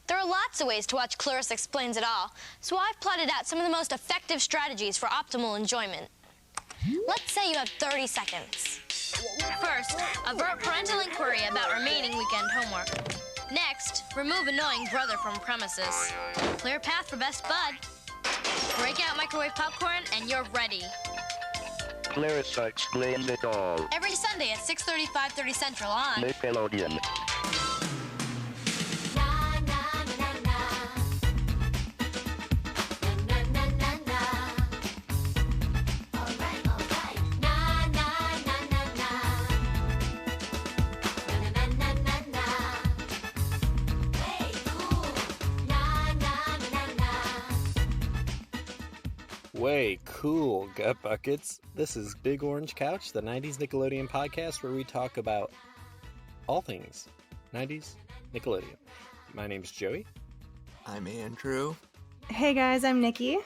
There are lots of ways to watch Clarissa Explains It All, so I've plotted out some of the most effective strategies for optimal enjoyment. Let's say you have 30 seconds. First, avert parental inquiry about remaining weekend homework. Next, remove annoying brother from premises. Clear path for best bud. Break out microwave popcorn and you're ready. Clarissa Explains It All. Every Sunday at 6:30, 5:30 Central on Nickelodeon. Way cool, Gut Buckets. This is Big Orange Couch, the 90s Nickelodeon podcast where we talk about all things 90s Nickelodeon. My name's Joey. I'm Andrew. Hey guys, I'm Nikki.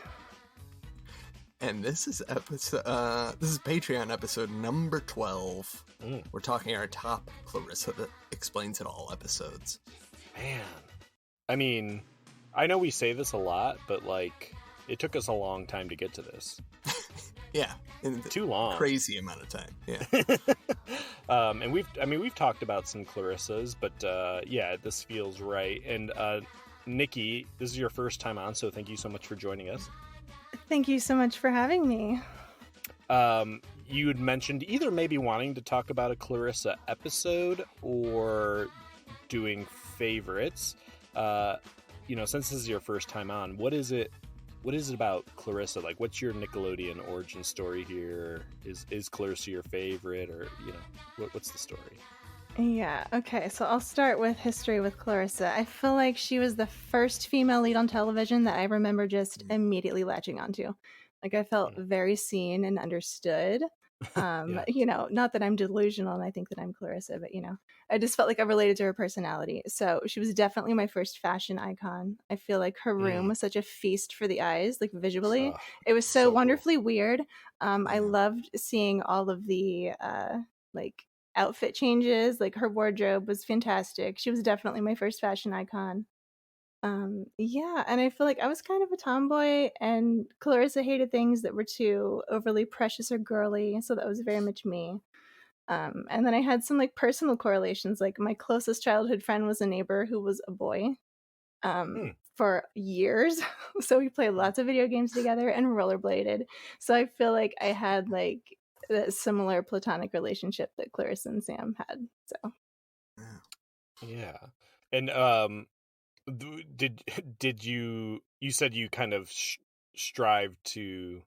And this is Patreon episode number 12. We're talking our top Clarissa that Explains It All episodes. Man. I mean, I know we say this a lot, but it took us a long time to get to this. Yeah. Too long. Crazy amount of time. Yeah. And we've talked about some Clarissas, but yeah, this feels right. And Nikki, this is your first time on, so thank you so much for joining us. Thank you so much for having me. You had mentioned either maybe wanting to talk about a Clarissa episode or doing favorites. Since this is your first time on, what is it about Clarissa? What's your Nickelodeon origin story here? Is Clarissa your favorite, or what's the story? Yeah, okay, so I'll start with history with Clarissa. I feel like she was the first female lead on television that I remember just immediately latching onto. I felt very seen and understood. Yeah. Not that I'm delusional and I think that I'm Clarissa, but I just felt like I related to her personality. So she was definitely my first fashion icon. I feel like her room was such a feast for the eyes, visually. It was so wonderfully cool. Weird. I loved seeing all of the outfit changes. Her wardrobe was fantastic. She was definitely my first fashion icon. And I feel like I was kind of a tomboy, and Clarissa hated things that were too overly precious or girly, so that was very much me. And then I had some personal correlations. My closest childhood friend was a neighbor who was a boy for years, so we played lots of video games together and rollerbladed. So I feel like I had that similar platonic relationship that Clarissa and Sam had. So yeah. And did you said you kind of strive to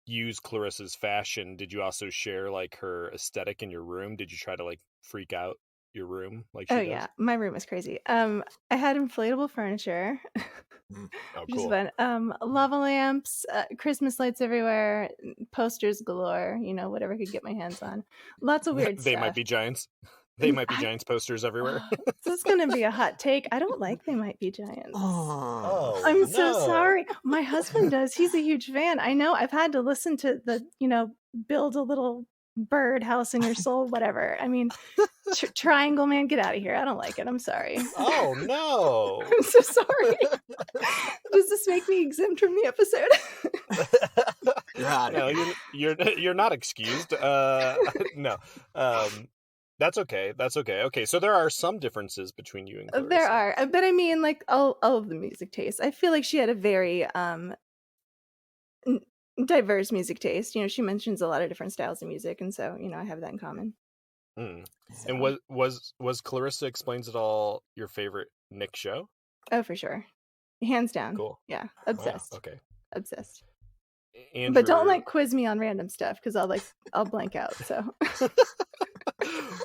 use Clarissa's fashion? Did you also share her aesthetic in your room? Did you try to freak out your room she does? Yeah, my room is crazy. I had inflatable furniture. Oh, Which cool. is fun. Lava lamps, Christmas lights everywhere, posters galore, whatever I could get my hands on. Lots of weird They stuff. might be Giants. They Might Be Giants posters everywhere. This is going to be a hot take. I don't like They Might Be Giants. Oh, I'm so sorry. My husband does. He's a huge fan. I know. I've had to listen to the, build a little bird house in your soul, whatever. I mean, Triangle Man, get out of here. I don't like it. I'm sorry. Oh, no. I'm so sorry. Does this make me exempt from the episode? No, you're not excused. No. That's okay. Okay, so there are some differences between you and Clarissa. There are, but I mean, all of the music tastes. I feel like she had a very diverse music taste. She mentions a lot of different styles of music, and so I have that in common. So. And was Clarissa Explains It All your favorite Nick show? Oh, for sure, hands down. Cool. Yeah, obsessed. Wow. Okay, obsessed. Andrew... But don't quiz me on random stuff because I'll blank out. So.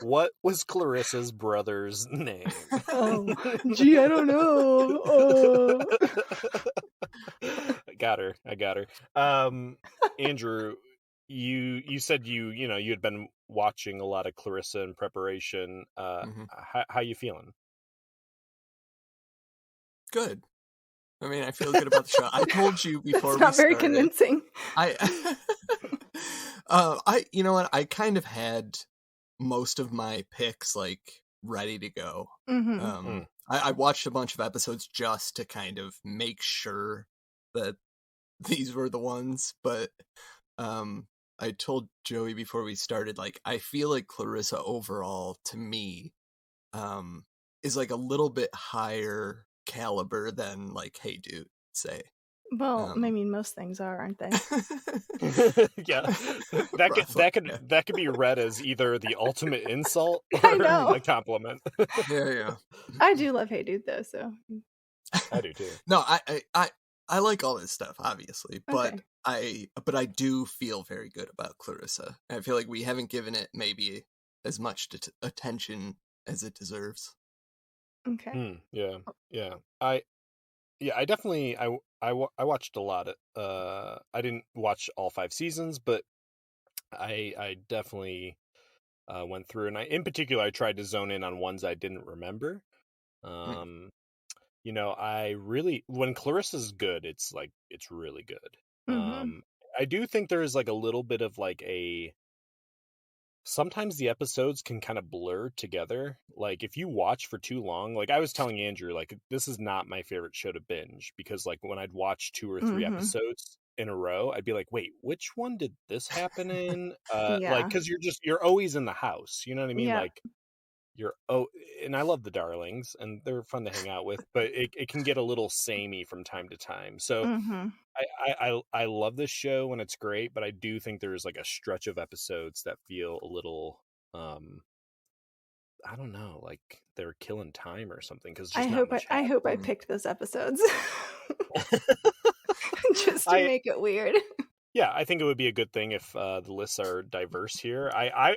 What was Clarissa's brother's name? Oh, gee, I don't know. Oh. I got her. Andrew, you said you had been watching a lot of Clarissa in preparation. How you feeling? Good. I mean, I feel good about the show. I told you before. It's not very convincing. You know what? I kind of had most of my picks ready to go. I watched a bunch of episodes just to kind of make sure that these were the ones, but I told Joey before we started, like, I feel like Clarissa overall, to me, is like a little bit higher caliber than like Hey Dude, say. Well, I mean, most things are, aren't they? Yeah, that could be read as either the ultimate insult I or know. a compliment. Yeah. I do love Hey Dude though, so I do too. No, I like all this stuff, obviously, but Okay. I do feel very good about Clarissa. I feel like we haven't given it maybe as much attention as it deserves. Okay. Yeah. I definitely I watched a lot. I didn't watch all 5 seasons, but I definitely went through, and in particular I tried to zone in on ones I didn't remember. I really, when Clarissa's good, it's really good. Mm-hmm. I do think there is like a little bit of like sometimes the episodes can kind of blur together. Like if you watch for too long, like I was telling Andrew, like this is not my favorite show to binge, because like when I'd watch 2 or 3 episodes in a row, I'd be like, wait, which one did this happen in? Like, cause you're always in the house, you know what I mean? Yeah. Like and I love the Darlings and they're fun to hang out with, but it can get a little samey from time to time. So I love this show when it's great, but I do think there's like a stretch of episodes that feel a little, I don't know, like they're killing time or something. Because I hope I picked those episodes just to make it weird. Yeah, I think it would be a good thing if the lists are diverse here. I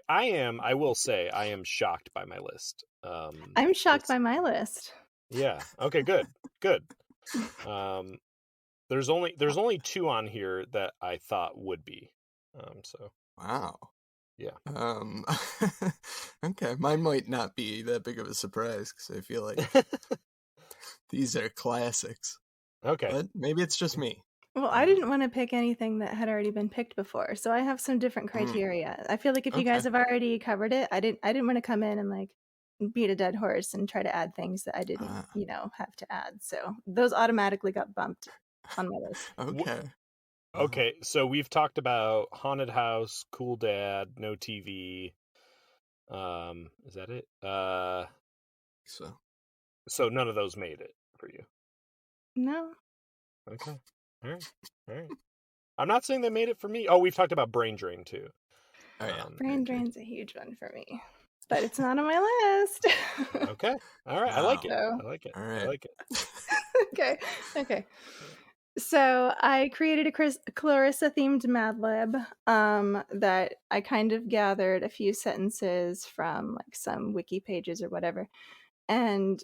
will say I am shocked by my list. I'm shocked by my list. Yeah. Okay. Good. There's only 2 on here that I thought would be. So. Wow. Yeah. Okay, mine might not be that big of a surprise because I feel like these are classics. Okay. But maybe it's just me. Well, I didn't want to pick anything that had already been picked before, so I have some different criteria. I feel like if you guys have already covered it, I didn't want to come in and like beat a dead horse and try to add things that I didn't, have to add. So those automatically got bumped on my list. Okay, so we've talked about Haunted House, Cool Dad, No TV. Is that it? So none of those made it for you. No. Okay. All right. I'm not saying they made it for me. Oh, we've talked about Brain Drain too. Oh yeah, Brain Drain's a huge one for me, but it's not on my list. Okay. All right. I like it. So, I like it. All right. I like it. Okay. So I created a Clarissa themed Mad Lib that I kind of gathered a few sentences from like some wiki pages or whatever, and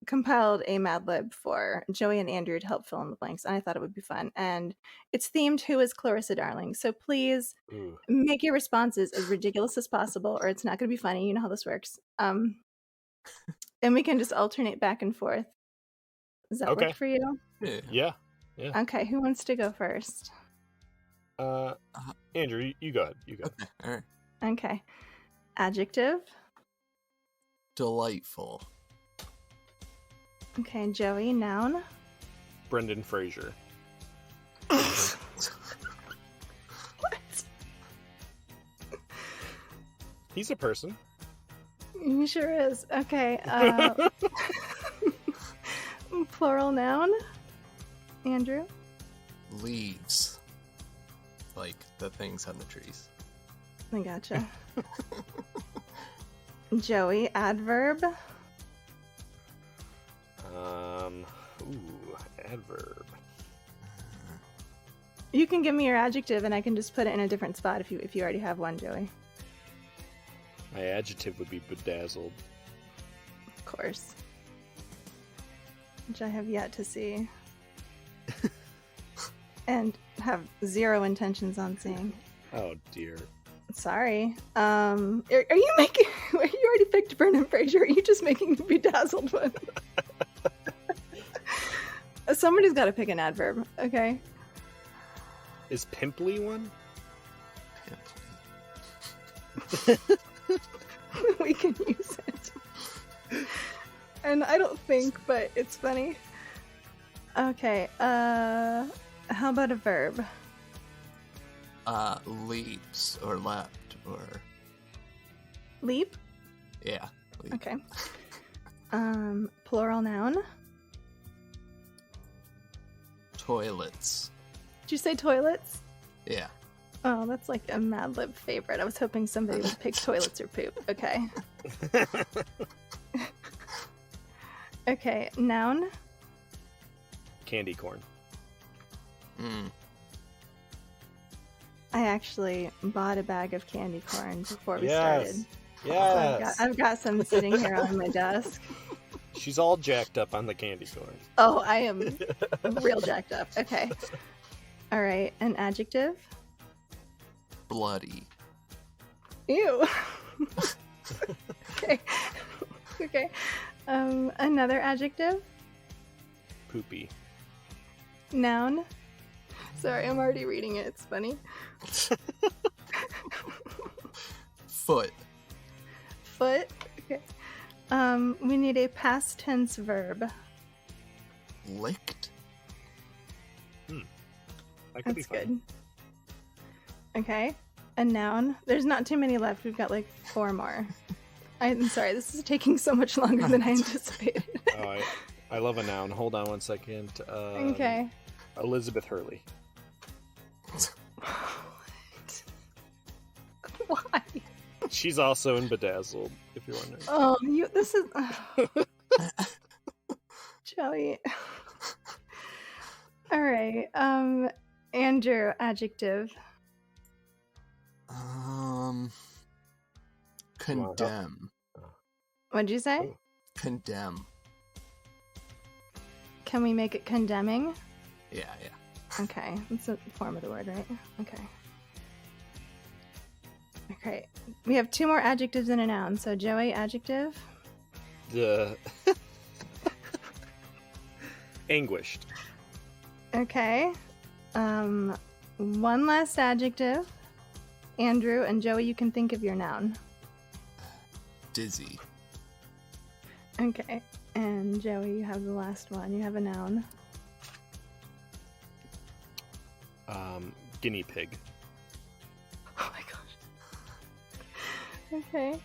compiled a Mad Lib for Joey and Andrew to help fill in the blanks, and I thought it would be fun. And it's themed Who is Clarissa Darling? So please make your responses as ridiculous as possible, or it's not going to be funny. You know how this works. And we can just alternate back and forth. Does that work for you? Yeah. Okay, who wants to go first? Andrew, you go ahead. You go. Okay, all right. Okay. Adjective. Delightful. Okay, Joey, noun. Brendan Fraser. What? He's a person. He sure is. Okay. Plural noun. Andrew. Leaves. Like the things on the trees. I gotcha. Joey, adverb. Adverb. You can give me your adjective and I can just put it in a different spot if you already have one, Joey. My adjective would be bedazzled. Of course. Which I have yet to see. And have zero intentions on seeing. Oh dear. Sorry. Are you making... You already picked Brendan Fraser. Are you just making the bedazzled one? Somebody's got to pick an adverb, okay? Is pimply one? We can use it. And I don't think, but it's funny. Okay, how about a verb? Leaps or leapt or Leap? yeah. Leap. Okay. Plural noun? Toilets. Did you say toilets? Yeah. Oh, that's like a Mad Lib favorite. I was hoping somebody would pick toilets or poop. Okay. Okay, noun? Candy corn. I actually bought a bag of candy corn before we Yes. started. Yes. I've got some sitting here on my desk. She's all jacked up on the candy corn. Oh, I am real jacked up. Okay. All right, an adjective? Bloody. Ew. Okay. Okay. Another adjective? Poopy. Noun? Sorry, I'm already reading it. It's funny. Foot. Foot? Okay. We need a past tense verb. Licked. That could be That's fun. good. Okay. A noun. There's not too many left. We've got like 4 more. I'm sorry, this is taking so much longer than I anticipated. Oh, I love a noun. Hold on one second. Okay. Elizabeth Hurley. Why? She's also in Bedazzled, if you're wondering. Oh, this is... Joey. All right. Andrew, adjective. Condemn. What'd you say? Oh. Condemn. Can we make it condemning? Yeah. Okay, that's a form of the word, right? Okay. Okay, we have 2 more adjectives and a noun. So Joey, adjective. Anguished. Okay. One last adjective. Andrew and Joey, you can think of your noun. Dizzy. Okay. And Joey, you have the last one. You have a noun. Guinea pig. Oh my gosh. Okay.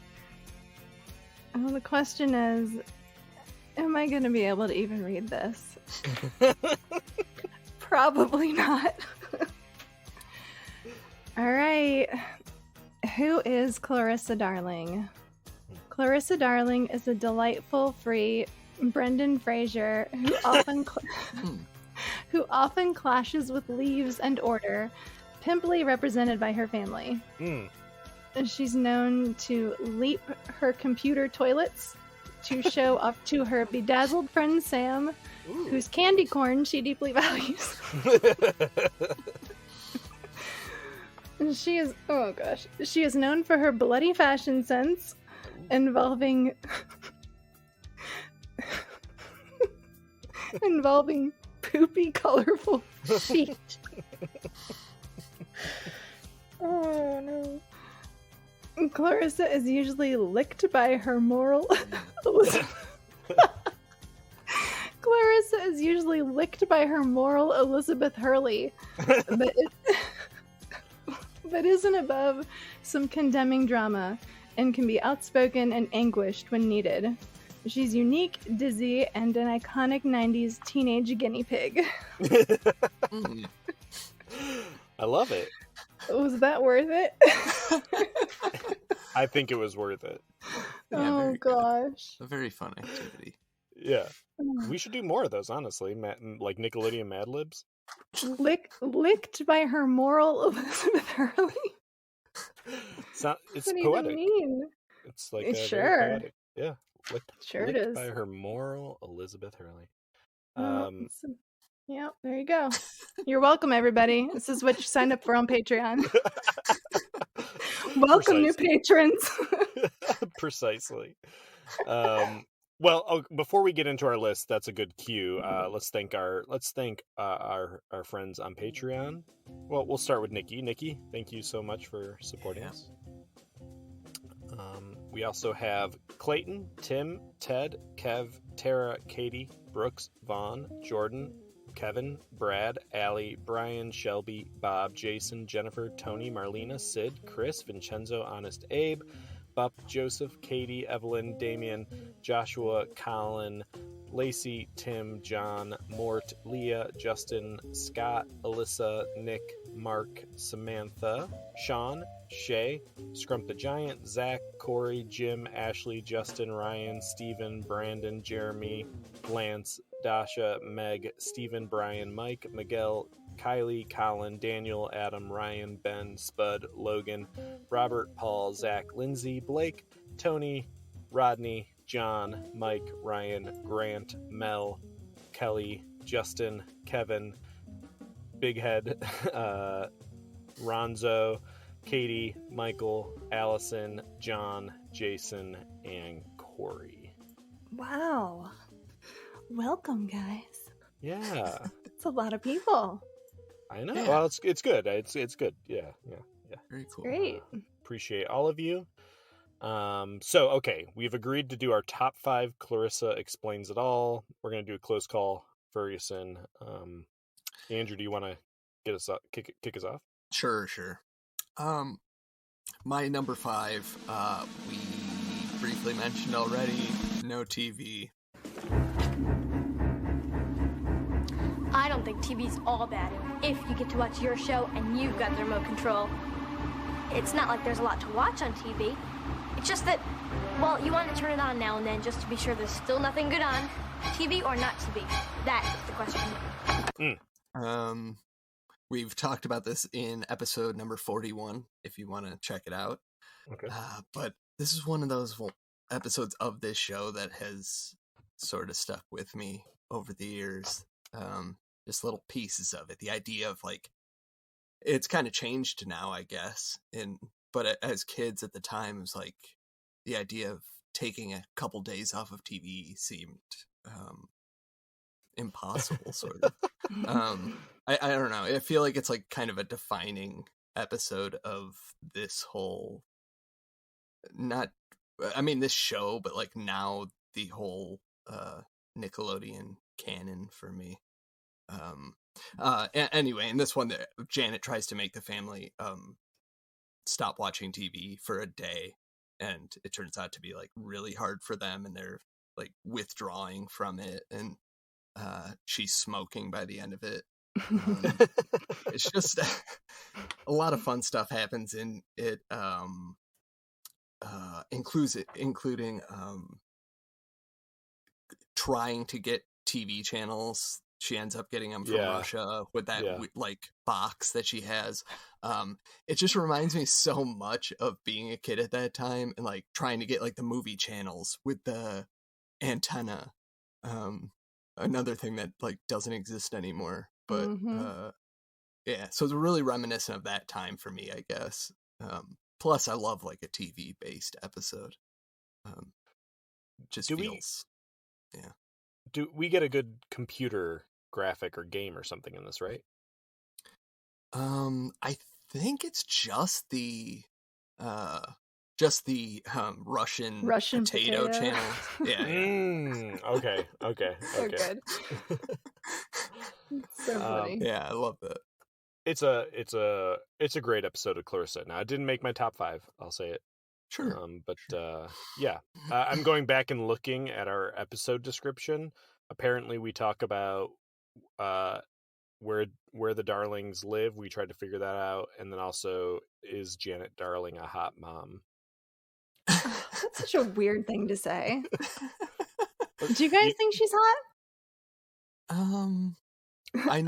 Well, the question is, am I going to be able to even read this? Probably not. All right. Who is Clarissa Darling? Clarissa Darling is a delightful, free Brendan Fraser who often clashes with leaves and order, pimply represented by her family. And she's known to leap her computer toilets to show off to her bedazzled friend Sam, whose candy corn she deeply values. And she is, oh gosh, she is known for her bloody fashion sense, involving poopy, colorful feet. Oh no. Clarissa is usually licked by her moral Clarissa is usually licked by her moral Elizabeth Hurley, but isn't above some condemning drama and can be outspoken and anguished when needed. She's unique, dizzy, and an iconic 90s teenage guinea pig. I love it. Was that worth it? I think it was worth it. Yeah, Oh very good. gosh. A very fun activity. Yeah. We should do more of those, honestly. Like Nickelodeon Mad Libs. Licked by her moral Elizabeth Hurley? It's What do you poetic. mean? It's like It's very sure. poetic. Yeah. Sure it licked is. by her moral Elizabeth Hurley. Yeah, there you go. You're welcome, everybody. This is what you signed up for on Patreon. Welcome, new patrons. Precisely. Well, before we get into our list, that's a good cue. Let's thank our friends on Patreon. Well, we'll start with Nikki. Nikki, thank you so much for supporting us. We also have Clayton, Tim, Ted, Kev, Tara, Katie, Brooks, Vaughn, Jordan, Kevin, Brad, Allie, Brian, Shelby, Bob, Jason, Jennifer, Tony, Marlena, Sid, Chris, Vincenzo, Honest Abe, Bup, Joseph, Katie, Evelyn, Damien, Joshua, Colin, Lacey, Tim, John, Mort, Leah, Justin, Scott, Alyssa, Nick, Mark, Samantha, Sean, Shay, Scrump the Giant, Zach, Corey, Jim, Ashley, Justin, Ryan, Steven, Brandon, Jeremy, Lance, Dasha, Meg, Stephen, Brian, Mike, Miguel, Kylie, Colin, Daniel, Adam, Ryan, Ben, Spud, Logan, Robert, Paul, Zach, Lindsay, Blake, Tony, Rodney, John, Mike, Ryan, Grant, Mel, Kelly, Justin, Kevin, Big Head, Ronzo, Katie, Michael, Allison, John, Jason, and Corey. Wow. Welcome, guys. Yeah. It's a lot of people. I know. Yeah. Well, it's good. It's good. Yeah. Very cool. Great. Appreciate all of you. So okay, we've agreed to do our top 5 Clarissa Explains It All. We're gonna do a close call, Ferguson. Andrew, do you want to get us up, kick us off? Sure. My number 5, we briefly mentioned already, no TV. I don't think TV's all bad if you get to watch your show and you've got the remote control. It's not like there's a lot to watch on TV. It's just that, well, you want to turn it on now and then just to be sure there's still nothing good on. TV or not TV? That is the question. We've talked about this in episode number 41, if you want to check it out. Okay. But this is one of those episodes of this show that has sort of stuck with me over the years. Just little pieces of it. The idea of like, it's kind of changed now, I guess. But as kids at the time, it was like the idea of taking a couple days off of TV seemed impossible, sort of. I don't know. I feel like it's like kind of a defining episode of this whole, this show, but like now the whole Nickelodeon canon for me. Anyway, in this one, Janet tries to make the family stop watching TV for a day, and it turns out to be like really hard for them, and they're like withdrawing from it, and she's smoking by the end of it. It's just a lot of fun stuff happens in it, including trying to get TV channels. She ends up getting them from Russia with that like box that she has. It just reminds me so much of being a kid at that time and like trying to get like the movie channels with the antenna. Another thing that like doesn't exist anymore. But so it's really reminiscent of that time for me, I guess. Plus, I love like a TV based episode. Do we get a good computer graphic or game or something in this, right? I think it's just the Russian potato channel. Yeah. Okay. So good. So funny. Yeah, I love that. It's a great episode of Clarissa. Now, it didn't make my top 5. I'll say it. Sure. I'm going back and looking at our episode description. Apparently, we talk about where the Darlings live. We tried to figure that out, and then also, is Janet Darling a hot mom? That's such a weird thing to say. Do you guys think she's hot? I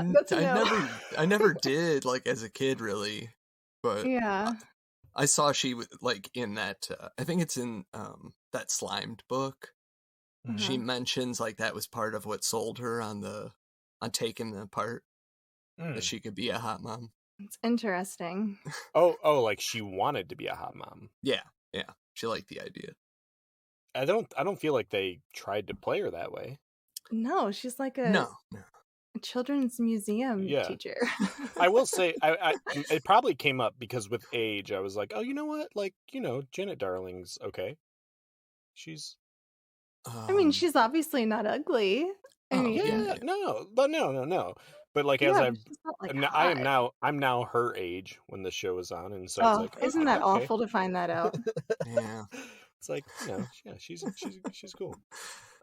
never did, like as a kid, really, but yeah, I saw she like in that. I think it's in that Slimed book. Mm-hmm. She mentions like that was part of what sold her on taking the part that she could be a hot mom. It's interesting. Oh, like she wanted to be a hot mom. Yeah, she liked the idea. I don't feel like they tried to play her that way. No, she's like a children's museum teacher. I will say, it probably came up because with age, I was like, oh, you know what? Like, Janet Darling's okay. She's I mean, she's obviously not ugly. I mean, yeah, no. But like as yeah, I've but she's not like I'm now her age when the show is on, and so it's Oh, like isn't that okay. awful to find that out? Yeah. It's like, yeah, she's cool.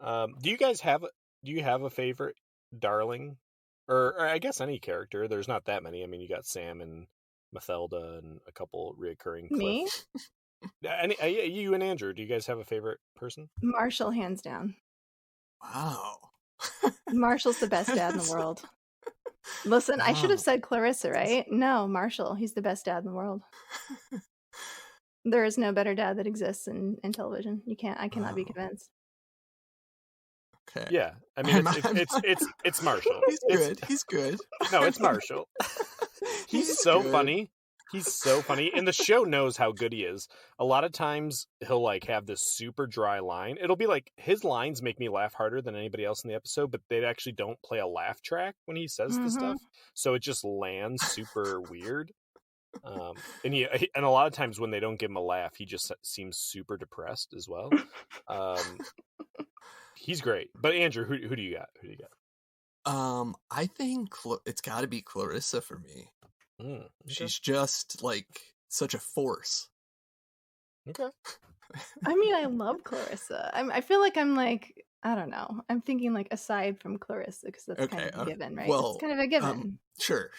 Do you guys have a favorite darling, or I guess any character? There's not that many. I mean, you got Sam and Mathelda and a couple reoccurring. Me? You and Andrew. Do you guys have a favorite person? Marshall, hands down. Wow. Marshall's the best dad in the world. Listen, I should have said Clarissa, right? No, Marshall. He's the best dad in the world. There is no better dad that exists in television. I cannot be convinced. Okay. Yeah, I mean, it's Marshall. He's good. No, it's Marshall. He's so funny. He's so funny, and the show knows how good he is. A lot of times he'll like have this super dry line. It'll be like his lines make me laugh harder than anybody else in the episode, but they actually don't play a laugh track when he says the stuff, so it just lands super weird. And a lot of times when they don't give him a laugh, he just seems super depressed as well. He's great. But Andrew, who do you got? I think it's got to be Clarissa for me. Okay. She's just like such a force. Okay. I mean, I love Clarissa. I feel like I'm like, I don't know. I'm thinking like aside from Clarissa because that's kind of a given, right? Well, it's kind of a given. Sure.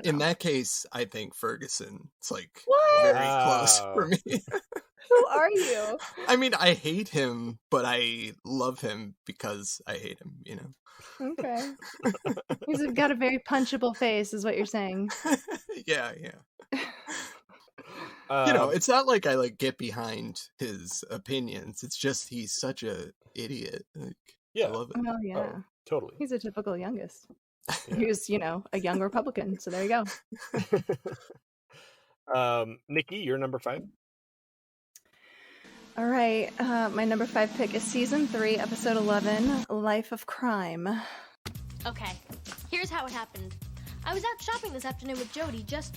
In that case, I think Ferguson's like What? very close for me. Who are you? I mean, I hate him, but I love him because I hate him, you know? Okay. He's got a very punchable face, is what you're saying. Yeah. You know, it's not like I like get behind his opinions. It's just he's such a idiot. Like, yeah. I love it. Oh, yeah. Oh, totally. He's a typical youngest. Yeah. Who's, a young Republican. So there you go. Nikki, you're number 5. All right. My number 5 pick is season 3, episode 11, Life of Crime. Okay, here's how it happened. I was out shopping this afternoon with Jody, just,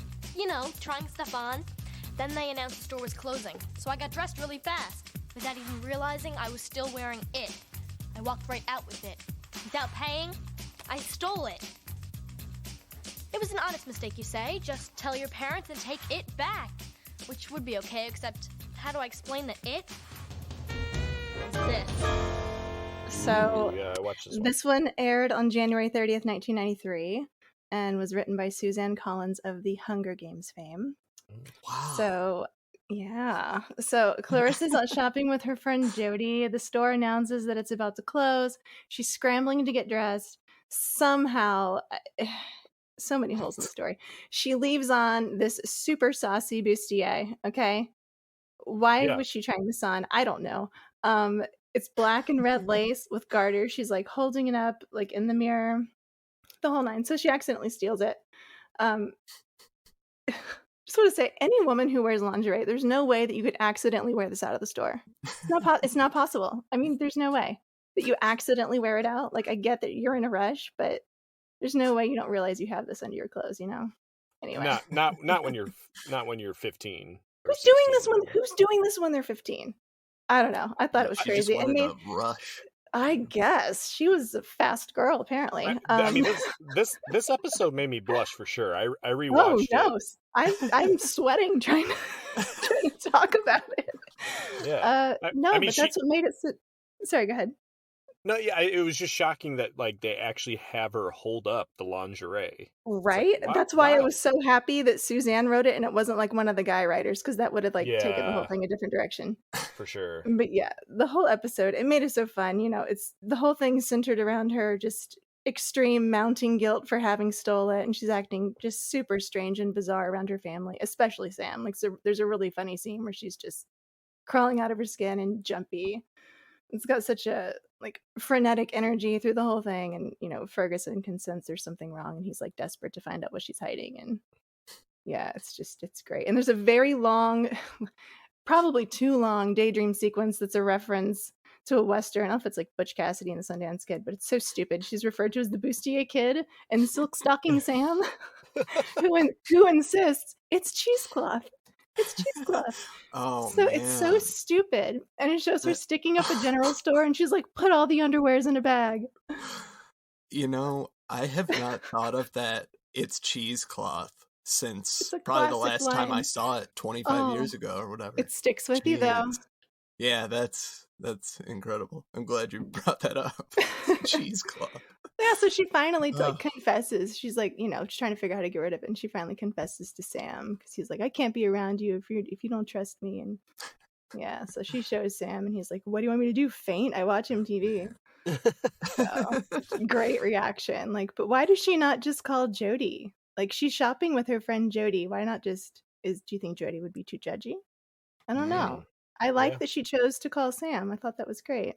trying stuff on. Then they announced the store was closing, so I got dressed really fast, without even realizing I was still wearing it. I walked right out with it. Without paying, I stole it. It was an honest mistake, you say. Just tell your parents and take it back. Which would be okay, except how do I explain that it is this? So I watched this one aired on January 30th, 1993, and was written by Suzanne Collins of the Hunger Games fame. Wow. So, yeah. So Clarissa's out shopping with her friend Jody. The store announces that it's about to close. She's scrambling to get dressed. Somehow, so many holes in the story. She leaves on this super saucy bustier, okay? Why was she trying this on? I don't know. It's black and red lace with garters. She's like holding it up like in the mirror, the whole 9. So she accidentally steals it. Just want to say, any woman who wears lingerie, there's no way that you could accidentally wear this out of the store. It's not possible. I mean, there's no way that you accidentally wear it out. Like, I get that you're in a rush, but there's no way you don't realize you have this under your clothes, Anyway. Not when you're 15. Who's doing this when they're 15? I don't know. I thought it was crazy. Just wanted to rush. I guess she was a fast girl, apparently. I mean, this episode made me blush for sure. I rewatched it. I'm sweating trying to talk about it. Yeah. That's what made it. Sorry, go ahead. No, yeah, it was just shocking that like they actually have her hold up the lingerie. Right? Like, that's why I was so happy that Suzanne wrote it and it wasn't like one of the guy writers, because that would have taken the whole thing a different direction. For sure. But yeah, the whole episode, it made it so fun. It's the whole thing centered around her just extreme mounting guilt for having stole it, and she's acting just super strange and bizarre around her family, especially Sam. Like, so there's a really funny scene where she's just crawling out of her skin and jumpy. It's got such a frenetic energy through the whole thing, and Ferguson can sense there's something wrong, and he's like desperate to find out what she's hiding. And yeah, it's great. And there's a very long, probably too long, daydream sequence that's a reference to a Western. I don't know if it's like Butch Cassidy and the Sundance Kid, but it's so stupid. She's referred to as the Bustier Kid and Silk Stocking Sam, who insists it's cheesecloth. It's cheesecloth. Oh So it's so man. stupid. And it shows her That- sticking up a general store and she's like, put all the underwears in a bag. You know, I have not thought of that. It's cheesecloth It's since a probably the classic last time I line. saw it 25 Oh, years ago or whatever. it sticks with you though. Jeez. Yeah, that's incredible. I'm glad you brought that up. Cheesecloth. Yeah, so she finally Ugh. confesses. She's like, she's trying to figure out how to get rid of it, and she finally confesses to Sam because he's like, "I can't be around you if you don't trust me." And yeah, so she shows Sam, and he's like, "What do you want me to do? Faint? I watch MTV." So great reaction. Like, but why does she not just call Jody? Like, she's shopping with her friend Jody. Why not just? Do you think Jody would be too judgy? I don't know. I like Yeah. that she chose to call Sam. I thought that was great.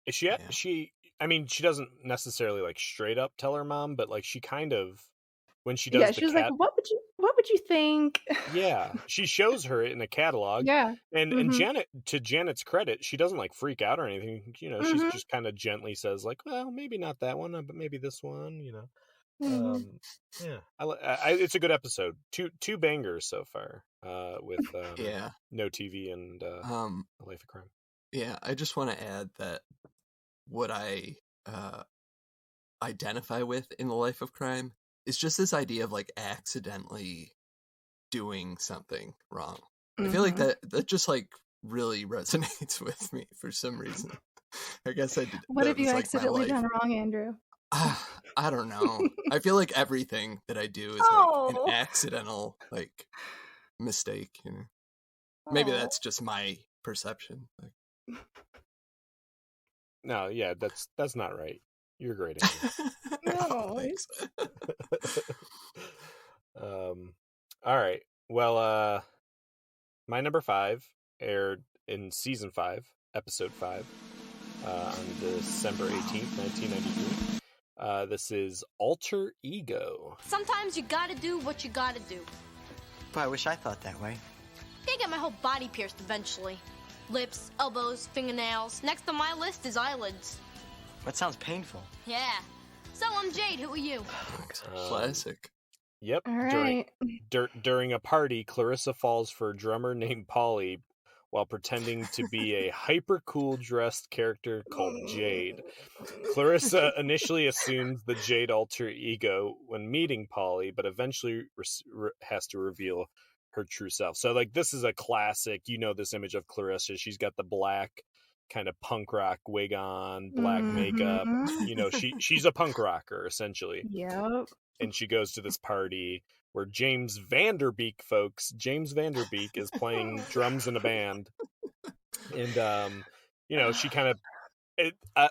She I mean, she doesn't necessarily like straight up tell her mom, but like she kind of, when she does Yeah, the she was cat, like, what would you think? yeah, she shows her it in a catalog, Yeah. and Mhm. Janet's credit, she doesn't like freak out or anything. You know, she's Mhm. just kind of gently says like, well, maybe not that one, but maybe this one. You know, Mhm. yeah, it's a good episode. Two bangers so far, with Yeah. No TV and Um A Life of Crime. yeah, I just want to add that what I identify with in the life of crime is just this idea of like accidentally doing something wrong. I feel like Mhm. that just like really resonates with me for some reason. I guess What that have you was like my accidentally life. done wrong, Andrew? I don't know. I feel like everything that I do is like an Oh. accidental like mistake, you know. Maybe Oh. that's just my perception. Like, No, yeah, that's not right. You're great, Andrew. oh, No. thanks. All right. Well, my number 5 aired in season 5, episode 5, on December 18th, 1993. This is Alter Ego. Sometimes you gotta do what you gotta do. Boy, I wish I thought that way. I get my whole body pierced eventually. Lips, elbows, fingernails. Next on my list is eyelids. That sounds painful. Yeah. So I'm Jade. Who are you? Classic. Yep. All right. During a party, Clarissa falls for a drummer named Polly while pretending to be a hyper-cool dressed character called Jade. Clarissa initially assumes the Jade alter ego when meeting Polly, but eventually has to reveal her true self. So, like, this is a classic, this image of Clarissa. She's got the black kind of punk rock wig on, black makeup. Mhm. She's a punk rocker, essentially. Yep. And she goes to this party where James Vanderbeek is playing drums in a band. And, she kind of,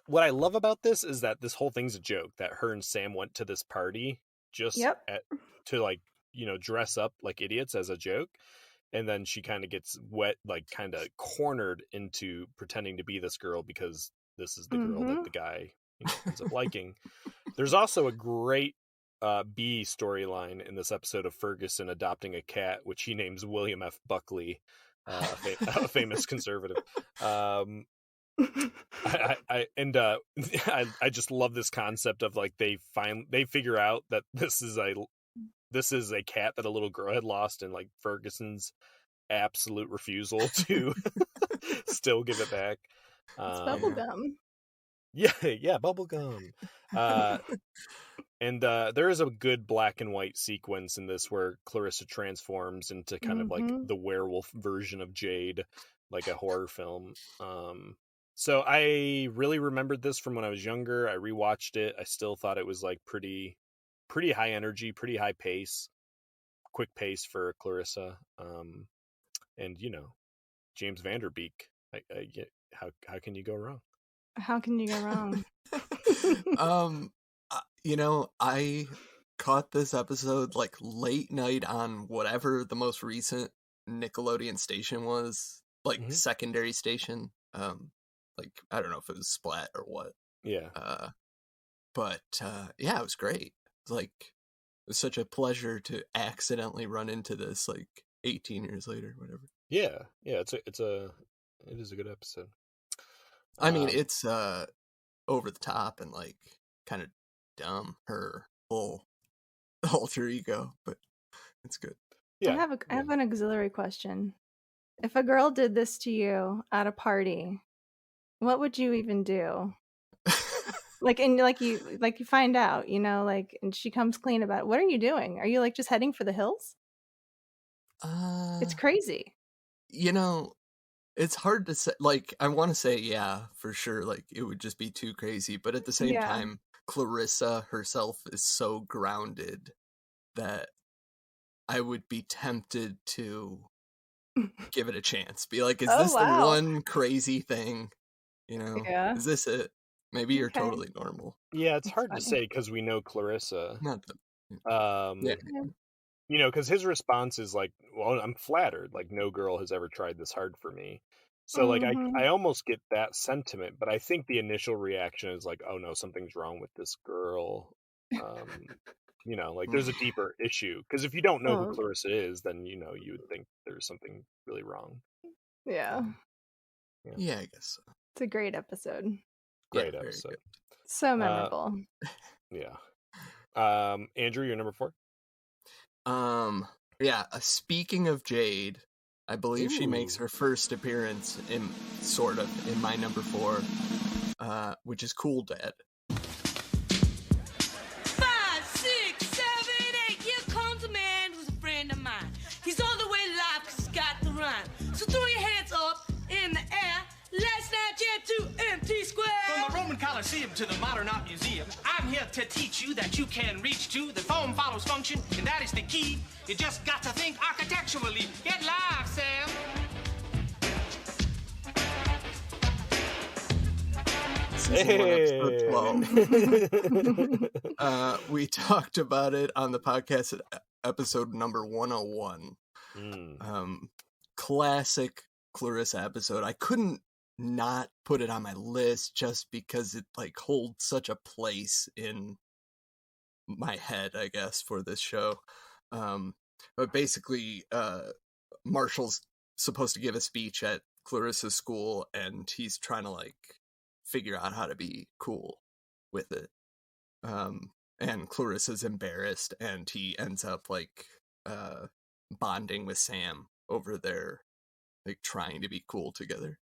what I love about this is that this whole thing's a joke, that her and Sam went to this party just Yep. to like, dress up like idiots as a joke. And then she kind of gets kind of cornered into pretending to be this girl because this is the girl that the guy ends up liking. There's also a great B storyline in this episode of Ferguson adopting a cat, which he names William F. Buckley, a famous conservative. I just love this concept of like they figure out that this is a cat that a little girl had lost, and like Ferguson's absolute refusal to still give it back. It's bubblegum. Yeah, bubblegum. And there is a good black and white sequence in this where Clarissa transforms into kind of like the werewolf version of Jade, like a horror film. So I really remembered this from when I was younger. I rewatched it. I still thought it was like pretty high energy, pretty high pace, quick pace for Clarissa. And James Vanderbeek. How can you go wrong? How can you go wrong? I caught this episode like late night on whatever the most recent Nickelodeon station was, like secondary station. Like I don't know if it was Splat or what. Yeah. But yeah, it was great. It was such a pleasure to accidentally run into this like 18 years later, whatever. Yeah, it is a good episode. I mean, it's over the top and like kind of dumb, her whole alter ego, but it's good. Yeah. I have an auxiliary question. If a girl did this to you at a party, what would you even do? You find out, and she comes clean about it. What are you doing? Are you like just heading for the hills? It's crazy. It's hard to say. Like, I want to say, yeah, for sure. Like, it would just be too crazy. But at the same Yeah. time, Clarissa herself is so grounded that I would be tempted to give it a chance. Be like, is Oh, this wow. the one crazy thing? Yeah. Is this it? Maybe you're Okay. totally normal. Yeah, it's That's hard to funny. say because we know Clarissa. Not the. Yeah. Because his response is like, well, I'm flattered. Like, no girl has ever tried this hard for me. So, like, Mhm. I almost get that sentiment, but I think the initial reaction is like, oh no, something's wrong with this girl. Like there's a deeper issue. Because if you don't know who Oh. Clarissa is, then, you would think there's something really wrong. Yeah. Yeah, I guess so. It's a great episode. Great very episode. good. So memorable. Yeah. Andrew, you're number 4? Yeah, speaking of Jade, I believe she makes Ooh. her first appearance in my number 4, which is Cool Dad. 5, 6, 7, 8. Here comes a man who's a friend of mine. He's all the way live 'cause he's got the rhyme. So throw your hands up in the air. Let's not jam to empty square. From the Roman Coliseum to the Modern Art Museum, I'm here to teach you that you can reach to the form follows function, and that is the key. You just got to think architecturally. Get live, Sam. Season 1, episode 12. We talked about it on the podcast at episode number 101. Classic Clarissa episode. I couldn't not put it on my list just because it like holds such a place in my head, I guess, for this show. But basically, Marshall's supposed to give a speech at Clarissa's school, and he's trying to like figure out how to be cool with it. And Clarissa's embarrassed, and he ends up like bonding with Sam over there, like trying to be cool together.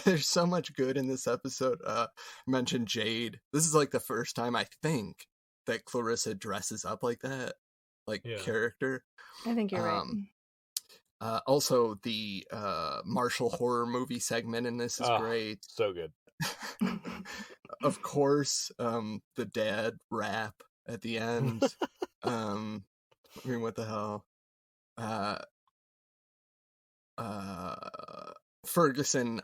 There's so much good in this episode. I mentioned Jade. This is like the first time I think that Clarissa dresses up like that, like character. I think you're right. Also, the Marshall horror movie segment in this is great. So good. Of course, the dad rap at the end. I mean, what the hell? Ferguson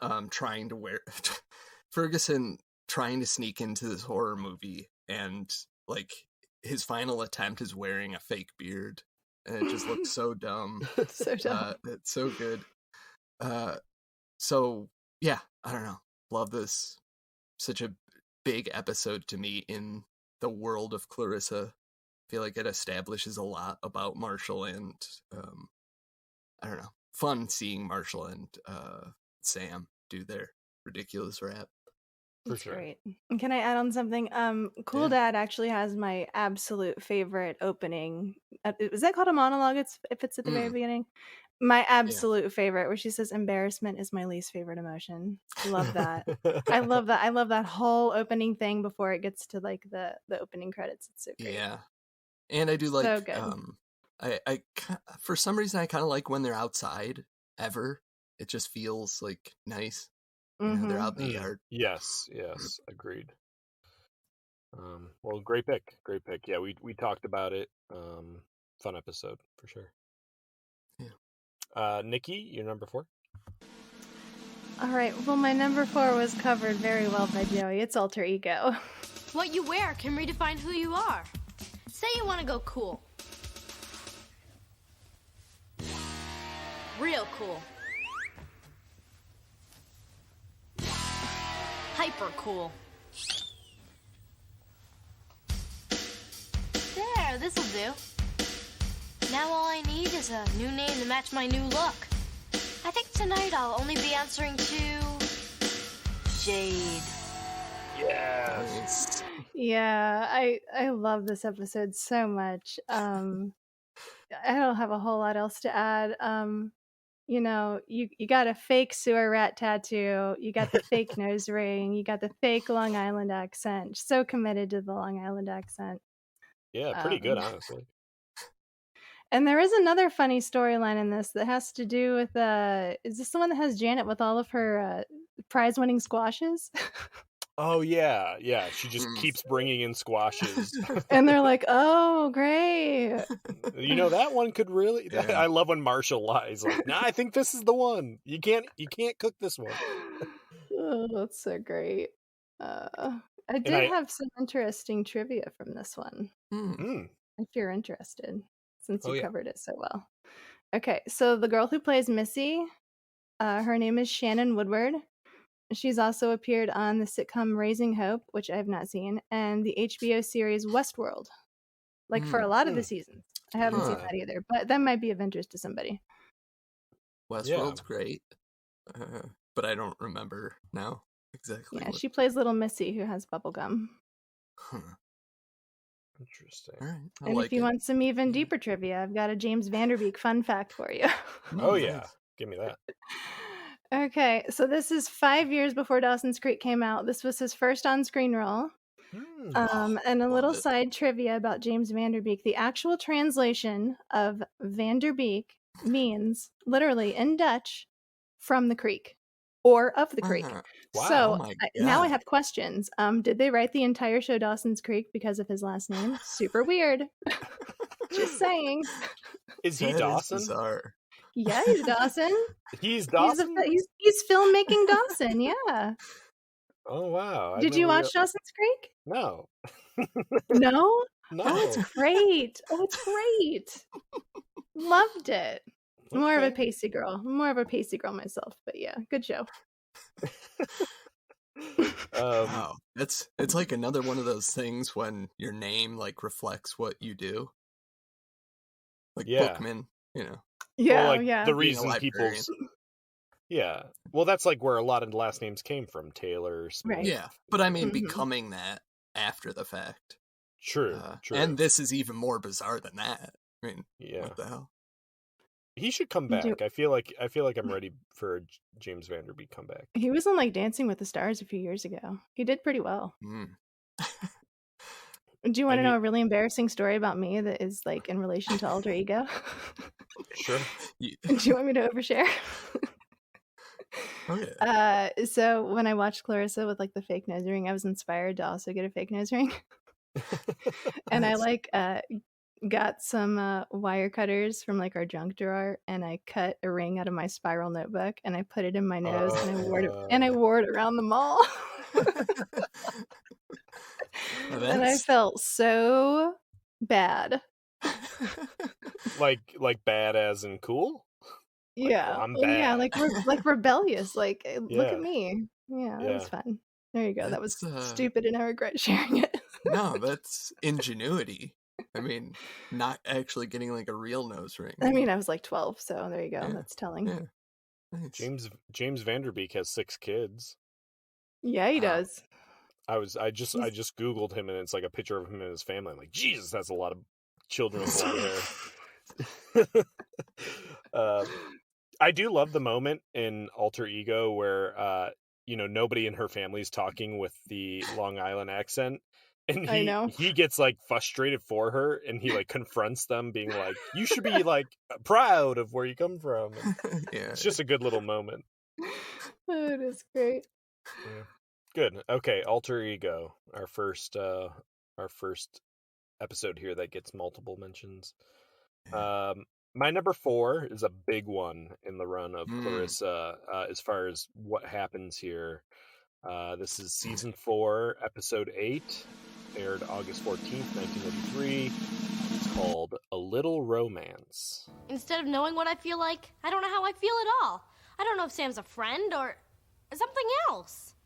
trying to sneak into this horror movie, and like his final attempt is wearing a fake beard, and it just looks so dumb. So dumb. It's so good. So yeah, I don't know. Love this. Such a big episode to me in the world of Clarissa. I feel like it establishes a lot about Marshall, and I don't know. Fun seeing Marshall and Sam do their ridiculous rap. That's great. And can I add on something? Cool Dad actually has my absolute favorite opening. Is that called a monologue? If it's at the very beginning. My absolute favorite, where she says, "Embarrassment is my least favorite emotion." Love that. I love that. I love that whole opening thing before it gets to like the opening credits. It's so great. Yeah, and I do like. So good. I for some reason I kind of like when they're outside. It just feels like nice. They're out in the yard. Yes, agreed. Well, great pick. Yeah, we talked about it. Fun episode for sure. Yeah. Nikki, you're number 4. All right. Well, my number 4 was covered very well by Joey. It's alter ego. What you wear can redefine who you are. Say you want to go cool. Real cool. Hyper cool. There, this'll do. Now all I need is a new name to match my new look. I think tonight I'll only be answering to Jade. Yes. Yeah, I love this episode so much. I don't have a whole lot else to add. You got a fake sewer rat tattoo, you got the fake nose ring, you got the fake Long Island accent. So committed to the Long Island accent. Yeah, pretty good, honestly. And there is another funny storyline in this that has to do with is this the one that has Janet with all of her prize-winning squashes? Oh yeah, she just keeps bringing in squashes. And they're like, "Oh, great." That one could really Yeah. I love when Marshall lies like, "Nah, I think this is the one. You can't cook this one." Oh, that's so great. I did have some interesting trivia from this one. If you're interested, since you covered it so well. Okay, so the girl who plays Missy, her name is Shannon Woodward. She's also appeared on the sitcom Raising Hope, which I have not seen, and the HBO series Westworld. Like for a lot of the seasons. I haven't seen that either, but that might be of interest to somebody. Westworld's great, but I don't remember now exactly. Yeah, she plays little Missy who has bubblegum. Interesting. All right, And if you want some even deeper trivia, I've got a James Vanderbeek fun fact for you. Oh yeah, give me that. Okay, so this is 5 years before Dawson's Creek came out. This was his first on-screen role. And a little side trivia about James Vanderbeek. The actual translation of Vanderbeek means, literally in Dutch, from the creek or of the creek. Wow. So now I have questions. Did they write the entire show Dawson's Creek because of his last name? Super weird. Just saying. Is he Dawson? Bizarre. Yeah, he's Dawson. He's Dawson? He's filmmaking Dawson, yeah. Oh, wow. Did you watch Dawson's Creek? No. No? No. Oh, it's great. Oh, it's great. Loved it. More of a pacey girl. More of a pacey girl myself, but yeah, good show. Wow. It's like another one of those things when your name like reflects what you do. Like Bookman, Yeah, the reason people's well, that's like where a lot of last names came from. Taylor, Smith. Right. Yeah, but I mean becoming that after the fact. True. And this is even more bizarre than that. I mean, what the hell? He should come back. I feel like I'm ready for a James Vanderbeek comeback. He was on like Dancing with the Stars a few years ago. He did pretty well. Do you want to know a really embarrassing story about me that is like in relation to alter ego? Sure. Do you want me to overshare? Oh, yeah. So when I watched Clarissa with like the fake nose ring, I was inspired to also get a fake nose ring. And I like got some wire cutters from like our junk drawer, and I cut a ring out of my spiral notebook, and I put it in my nose, and I wore it around the mall. And I felt so bad. like bad as in cool? Yeah. I'm bad. Yeah, like rebellious. Like look at me. Yeah, it was fun. There you go. That was stupid and I regret sharing it. No, that's ingenuity. I mean, not actually getting like a real nose ring. I mean, I was like 12, so there you go. Yeah. That's telling. Yeah. Nice. James Vanderbeek has 6 kids. Yeah, he does. I just Googled him, and it's like a picture of him and his family. I'm like, Jesus, that's a lot of children with long hair. I do love the moment in Alter Ego where nobody in her family's talking with the Long Island accent, and he gets like frustrated for her, and he like confronts them, being like, "You should be like proud of where you come from." It's just a good little moment. Oh, it is great. Yeah. Good. Okay, Alter Ego, our first episode here that gets multiple mentions. My number 4 is a big one in the run of Clarissa, as far as what happens here. This is season 4, episode 8, aired August 14th, 1983. It's called A Little Romance. Instead of knowing what I feel like, I don't know how I feel at all. I don't know if Sam's a friend or something else.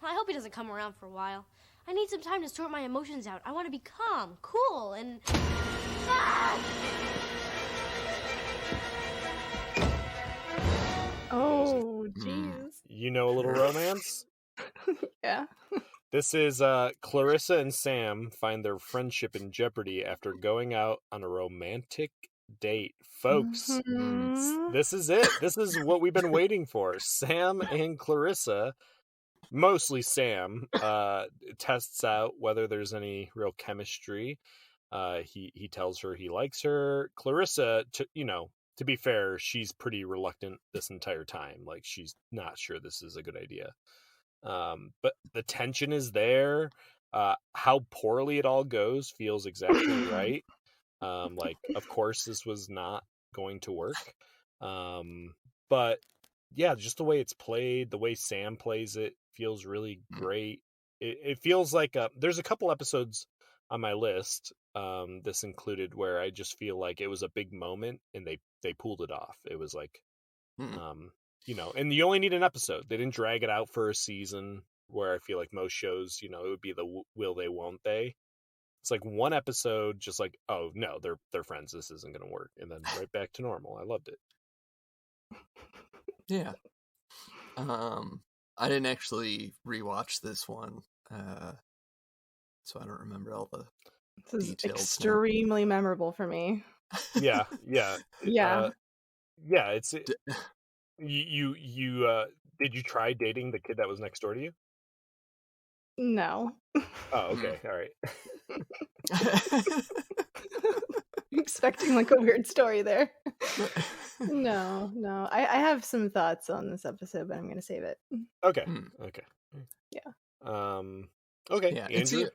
I hope he doesn't come around for a while. I need some time to sort my emotions out. I want to be calm, cool, and... Oh, jeez. You know A Little Romance? Yeah. This is Clarissa and Sam find their friendship in jeopardy after going out on a romantic date. Folks, Mhm. this is it. This is what we've been waiting for. Sam and Clarissa, mostly Sam, tests out whether there's any real chemistry. He tells her he likes her. Clarissa, to be fair, she's pretty reluctant this entire time. Like, she's not sure this is a good idea. But the tension is there. How poorly it all goes feels exactly right. Like, of course, this was not going to work. But yeah, just the way it's played, the way Sam plays it feels really great. It feels like there's a couple episodes on my list, this included, where I just feel like it was a big moment and they pulled it off. It was like, and you only need an episode. They didn't drag it out for a season, where I feel like most shows, it would be the will they, won't they. It's like one episode, just like, oh no, they're friends. This isn't going to work, and then right back to normal. I loved it. Yeah. I didn't actually rewatch this one, so I don't remember all the This is details. extremely memorable for me. Yeah. Yeah. Yeah. It's you. Did you try dating the kid that was next door to you? No. Oh, okay, all right. Expecting like a weird story there. No. I have some thoughts on this episode, but I'm going to save it. Okay. Yeah. Okay. Yeah, Andrew.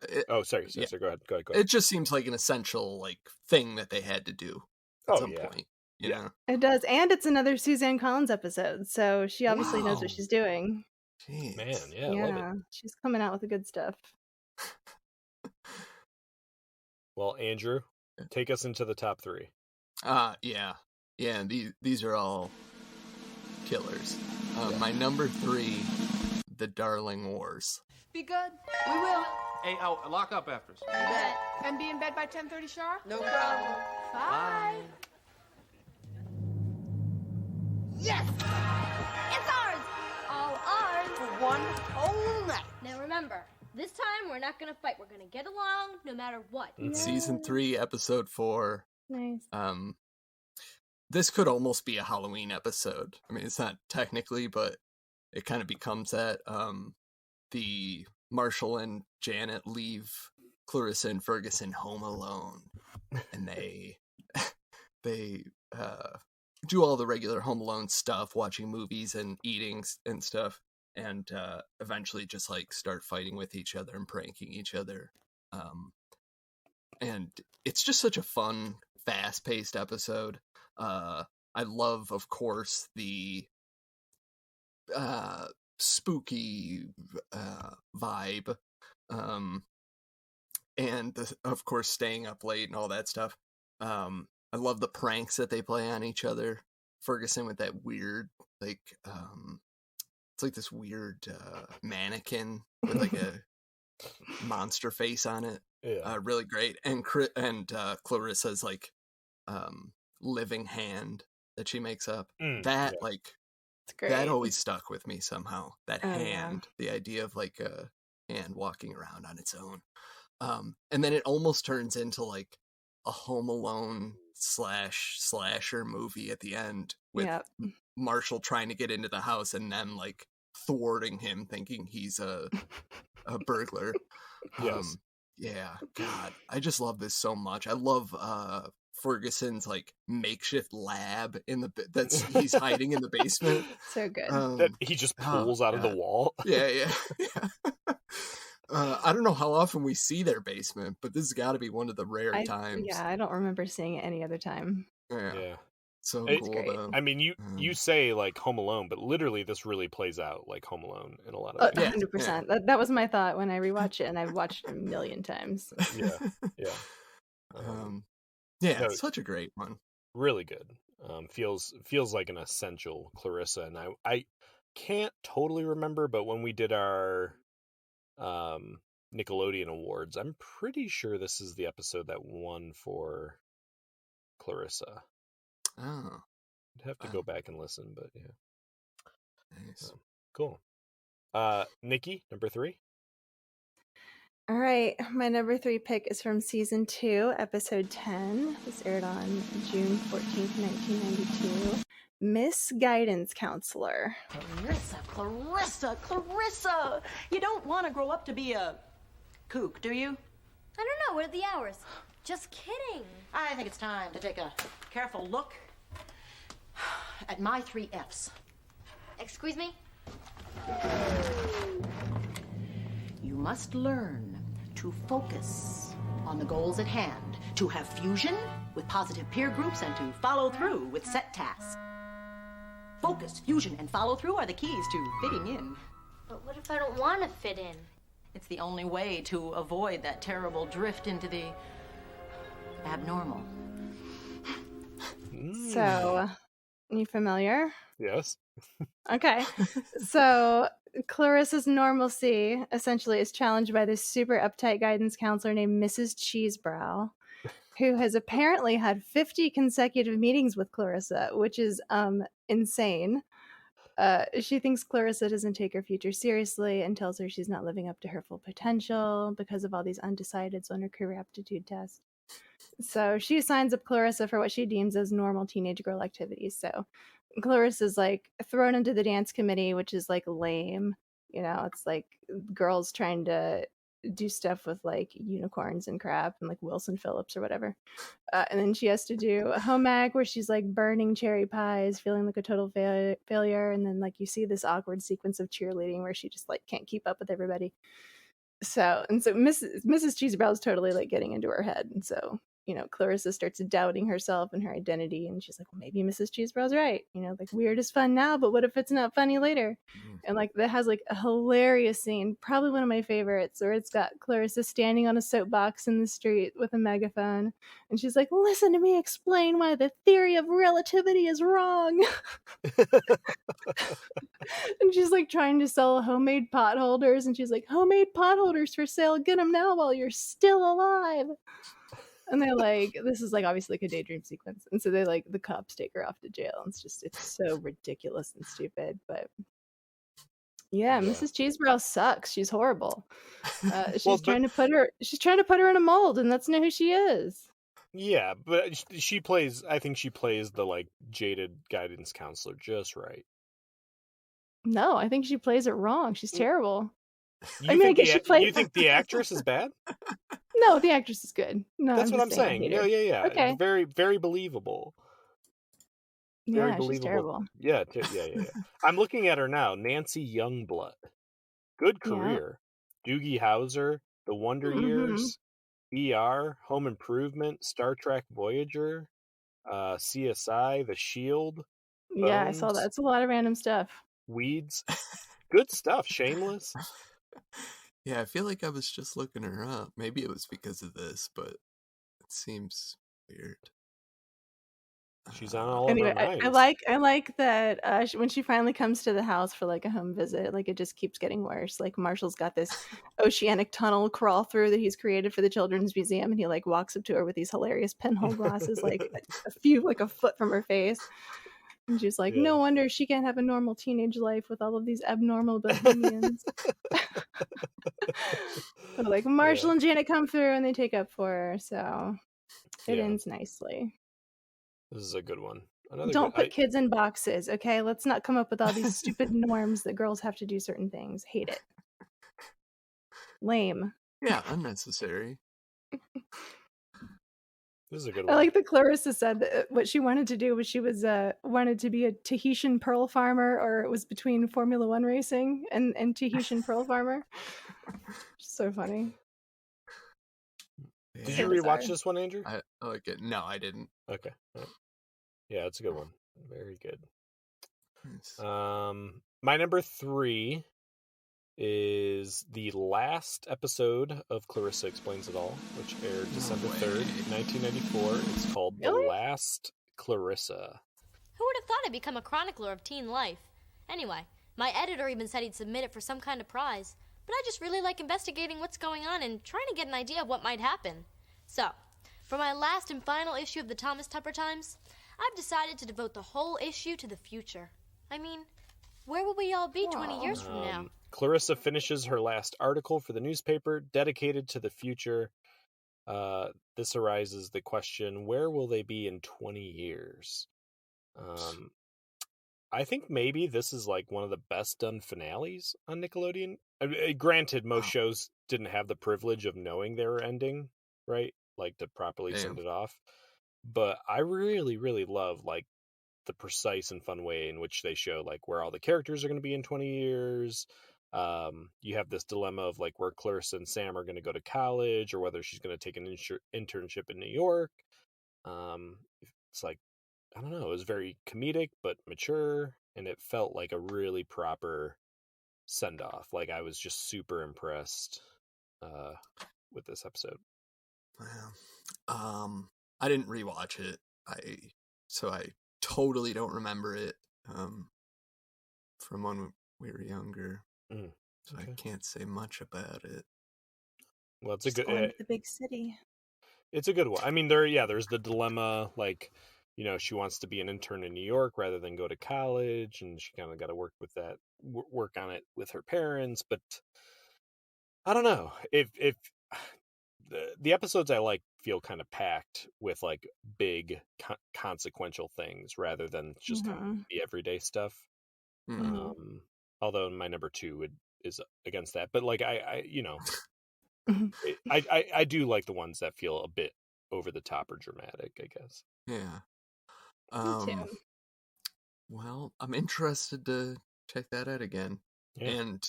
Sorry. yeah. Go ahead. It just seems like an essential thing that they had to do at some point. You know? It does, and it's another Suzanne Collins episode, so she obviously knows what she's doing. Jeez. Man, yeah, I love it. She's coming out with the good stuff. Well, Andrew, take us into the top 3. Yeah. These are all killers. My number 3, The Darling Wars. Be good. We will. Hey, lock up after us. You bet. And be in bed by 10:30 sharp? No problem. Bye. Yes! It's ours! All ours! For one whole night. Now remember, this time we're not gonna fight. We're gonna get along no matter what. Season 3, episode 4. Nice. This could almost be a Halloween episode. I mean, it's not technically, but it kind of becomes that. The Marshall and Janet leave Clarissa and Ferguson home alone, and they do all the regular Home Alone stuff, watching movies and eating and stuff, and eventually just start fighting with each other and pranking each other. And it's just such a fun, fast-paced episode. I love, of course, the spooky vibe, and of course staying up late and all that stuff. I love the pranks that they play on each other. Ferguson with that weird, it's like this weird mannequin with a monster face on it. Yeah. Really great. And Clarissa's living hand that she makes up. That it's great. that always stuck with me somehow. That hand, Yeah. the idea of a hand walking around on its own. And then it almost turns into a Home Alone slasher movie at the end with Marshall trying to get into the house and then thwarting him, thinking he's a burglar. Yes. Yeah, God, I just love this so much. I love Ferguson's makeshift lab he's hiding in the basement. So good. That he just pulls out of the wall. Yeah. I don't know how often we see their basement, but this has got to be one of the rare times. Yeah, I don't remember seeing it any other time. Yeah. So It's cool, great. though. I mean, you say Home Alone, but literally this really plays out like Home Alone in a lot of ways. 100%. That was my thought when I rewatched it, and I've watched it a million times. Yeah. It's such a great one. Really good. Feels like an essential Clarissa, and I can't totally remember, but when we did our Nickelodeon Awards, I'm pretty sure this is the episode that won for Clarissa. Oh. I'd have to go back and listen, but yeah. Nice. Cool. Nikki, number 3? All right, my number 3 pick is from season 2, episode 10. This aired on June 14th, 1992. Miss Guidance Counselor. Clarissa! You don't want to grow up to be a kook, do you? I don't know. What are the hours? Just kidding. I think it's time to take a careful look at my 3 F's. Excuse me? You must learn to focus on the goals at hand, to have fusion with positive peer groups, and to follow through with set tasks. Focus, fusion, and follow through are the keys to fitting in. But what if I don't want to fit in? It's the only way to avoid that terrible drift into the abnormal. So, you familiar? Yes. Okay. So, Clarissa's normalcy essentially is challenged by this super uptight guidance counselor named Mrs. Cheesebrow, who has apparently had 50 consecutive meetings with Clarissa, which is insane. She thinks Clarissa doesn't take her future seriously and tells her she's not living up to her full potential because of all these undecideds on her career aptitude test. So she signs up Clarissa for what she deems as normal teenage girl activities. So Clarissa's like thrown into the dance committee, which is like lame. You know, it's like girls trying to do stuff with like unicorns and crap and like Wilson Phillips or whatever. And then she has to do a home ec where she's like burning cherry pies, feeling like a total failure. And then like you see this awkward sequence of cheerleading where she just like can't keep up with everybody. So Mrs. Cheesebrow is totally like getting into her head. And so, you know, Clarissa starts doubting herself and her identity. And she's like, well, maybe Mrs. Cheesebrow's right. You know, like weird is fun now, but what if it's not funny later? And like that has like a hilarious scene, probably one of my favorites, where it's got Clarissa standing on a soapbox in the street with a megaphone. And she's like, listen to me explain why the theory of relativity is wrong. And she's like trying to sell homemade pot holders. And she's like, homemade pot holders for sale. Get them now while you're still alive. And they're like, this is like obviously like a daydream sequence. And so they like, the cops take her off to jail. And it's so ridiculous and stupid. But yeah, Mrs. Cheesebrow sucks. She's horrible. She's trying to put her in a mold, and that's not who she is. Yeah, but I think she plays the like jaded guidance counselor just right. No, I think she plays it wrong. She's terrible. You think the actress is bad? No, the actress is good. No, that's what I'm saying. Yeah. Okay. Very, very believable. Very believable. She's terrible. Yeah. I'm looking at her now. Nancy Youngblood. Good career. Yeah. Doogie Howser, The Wonder Years, ER, Home Improvement, Star Trek Voyager, CSI, The Shield. Yeah, Bones, I saw that. It's a lot of random stuff. Weeds. Good stuff. Shameless. Yeah, I feel like I was just looking her up. Maybe it was because of this, but it seems weird. She's on all anyway, of our minds. I like that when she finally comes to the house for like a home visit, like it just keeps getting worse. Like Marshall's got this oceanic tunnel crawl through that he's created for the Children's Museum, and he like walks up to her with these hilarious pinhole glasses, like a foot from her face. And she's like, no wonder she can't have a normal teenage life with all of these abnormal bohemians. So, like Marshall and Janet come through and they take up for her, so it ends nicely. This is a good one. Don't put kids in boxes, okay? Let's not come up with all these stupid norms that girls have to do certain things. Hate it. Lame. Yeah, unnecessary. This is a good one. I like that Clarissa said that what she wanted to do was she was wanted to be a Tahitian pearl farmer, or it was between Formula One racing and Tahitian pearl farmer. So funny. Did you rewatch this one, Andrew? No, I didn't. Okay. Yeah, it's a good one. Very good. Nice. My number 3 is the last episode of Clarissa Explains It All, which aired December 3rd, 1994. It's called The Last Clarissa. Who would have thought I'd become a chronicler of teen life? Anyway, my editor even said he'd submit it for some kind of prize, but I just really like investigating what's going on and trying to get an idea of what might happen. So, for my last and final issue of the Thomas Tupper Times, I've decided to devote the whole issue to the future. I mean, where will we all be 20 years from now? Clarissa finishes her last article for the newspaper, dedicated to the future. This arises the question, where will they be in 20 years? I think maybe this is like one of the best done finales on Nickelodeon. Granted, most shows didn't have the privilege of knowing they were ending, right? Like to properly send it off. But I really, really love like the precise and fun way in which they show like where all the characters are going to be in 20 years. You have this dilemma of like where Clarissa and Sam are going to go to college or whether she's going to take an internship in New York. It's like, I don't know, it was very comedic but mature, and it felt like a really proper send off. Like I was just super impressed with this episode. Wow. I didn't rewatch it. So I totally don't remember it from when we were younger. So I can't say much about it. Well, it's a good Going to the big city. It's a good one. I mean, there's the dilemma, like, you know, she wants to be an intern in New York rather than go to college, and she kind of got to work on it with her parents. But I don't know if the episodes I like feel kind of packed with like big consequential things rather than just kind of the everyday stuff. Although my number 2 is against that, but like I you know, I do like the ones that feel a bit over the top or dramatic, I guess. Yeah. Well, I'm interested to check that out again. Yeah. And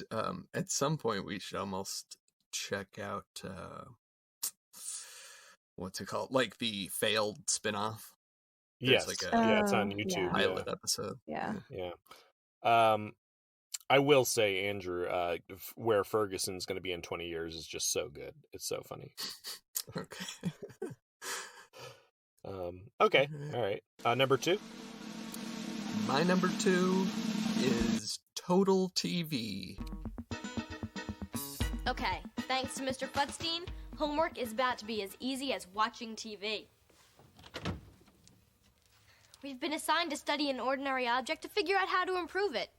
at some point we should almost check out what's it called? Like the failed spinoff. Yes. Like it's on YouTube. Pilot episode. Yeah. I will say, Andrew, where Ferguson's going to be in 20 years is just so good. It's so funny. Okay. Okay. All right. Number 2? My number 2 is Total TV. Okay. Thanks to Mr. Futstein, homework is about to be as easy as watching TV. We've been assigned to study an ordinary object to figure out how to improve it.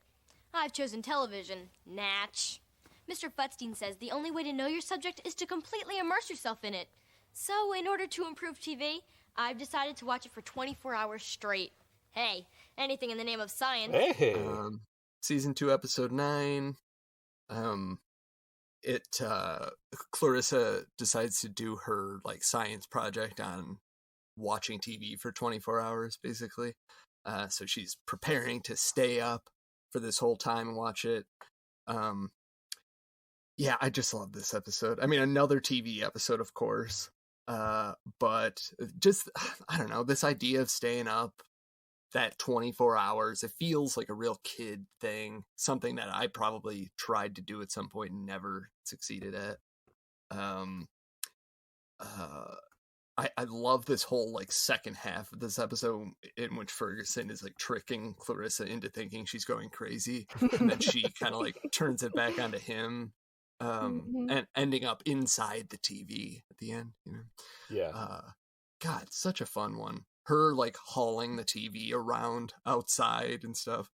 I've chosen television. Natch. Mr. Futstein says the only way to know your subject is to completely immerse yourself in it. So, in order to improve TV, I've decided to watch it for 24 hours straight. Hey, anything in the name of science. Hey. Season 2, episode 9. Clarissa decides to do her like science project on watching TV for 24 hours, basically. So she's preparing to stay up for this whole time and watch it. Yeah, I just love this episode. I mean, another TV episode, of course. But just, I don't know, this idea of staying up that 24 hours, it feels like a real kid thing. Something that I probably tried to do at some point and never succeeded at. I love this whole like second half of this episode in which Ferguson is like tricking Clarissa into thinking she's going crazy, and then she kind of like turns it back onto him, and ending up inside the TV at the end. You know, yeah. God, such a fun one. Her like hauling the TV around outside and stuff.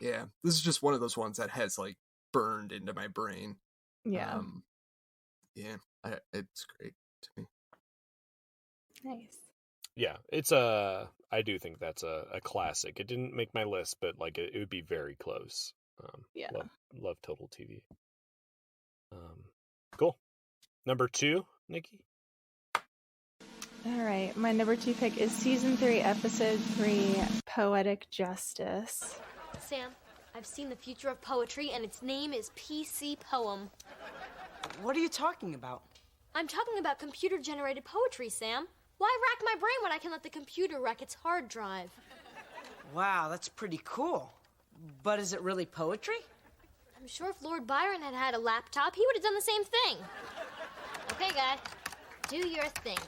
Yeah, this is just one of those ones that has like burned into my brain. Yeah. It's great to me. Nice. Yeah, I do think that's a classic. It didn't make my list, but like it would be very close. Yeah. Love Total TV. Cool. Number 2, Nikki? All right. My number 2 pick is season 3, episode 3, Poetic Justice. Sam, I've seen the future of poetry, and its name is PC Poem. What are you talking about? I'm talking about computer-generated poetry, Sam. Why rack my brain when I can let the computer wreck its hard drive? Wow, that's pretty cool. But is it really poetry? I'm sure if Lord Byron had had a laptop, he would have done the same thing. Okay, guy, do your thing.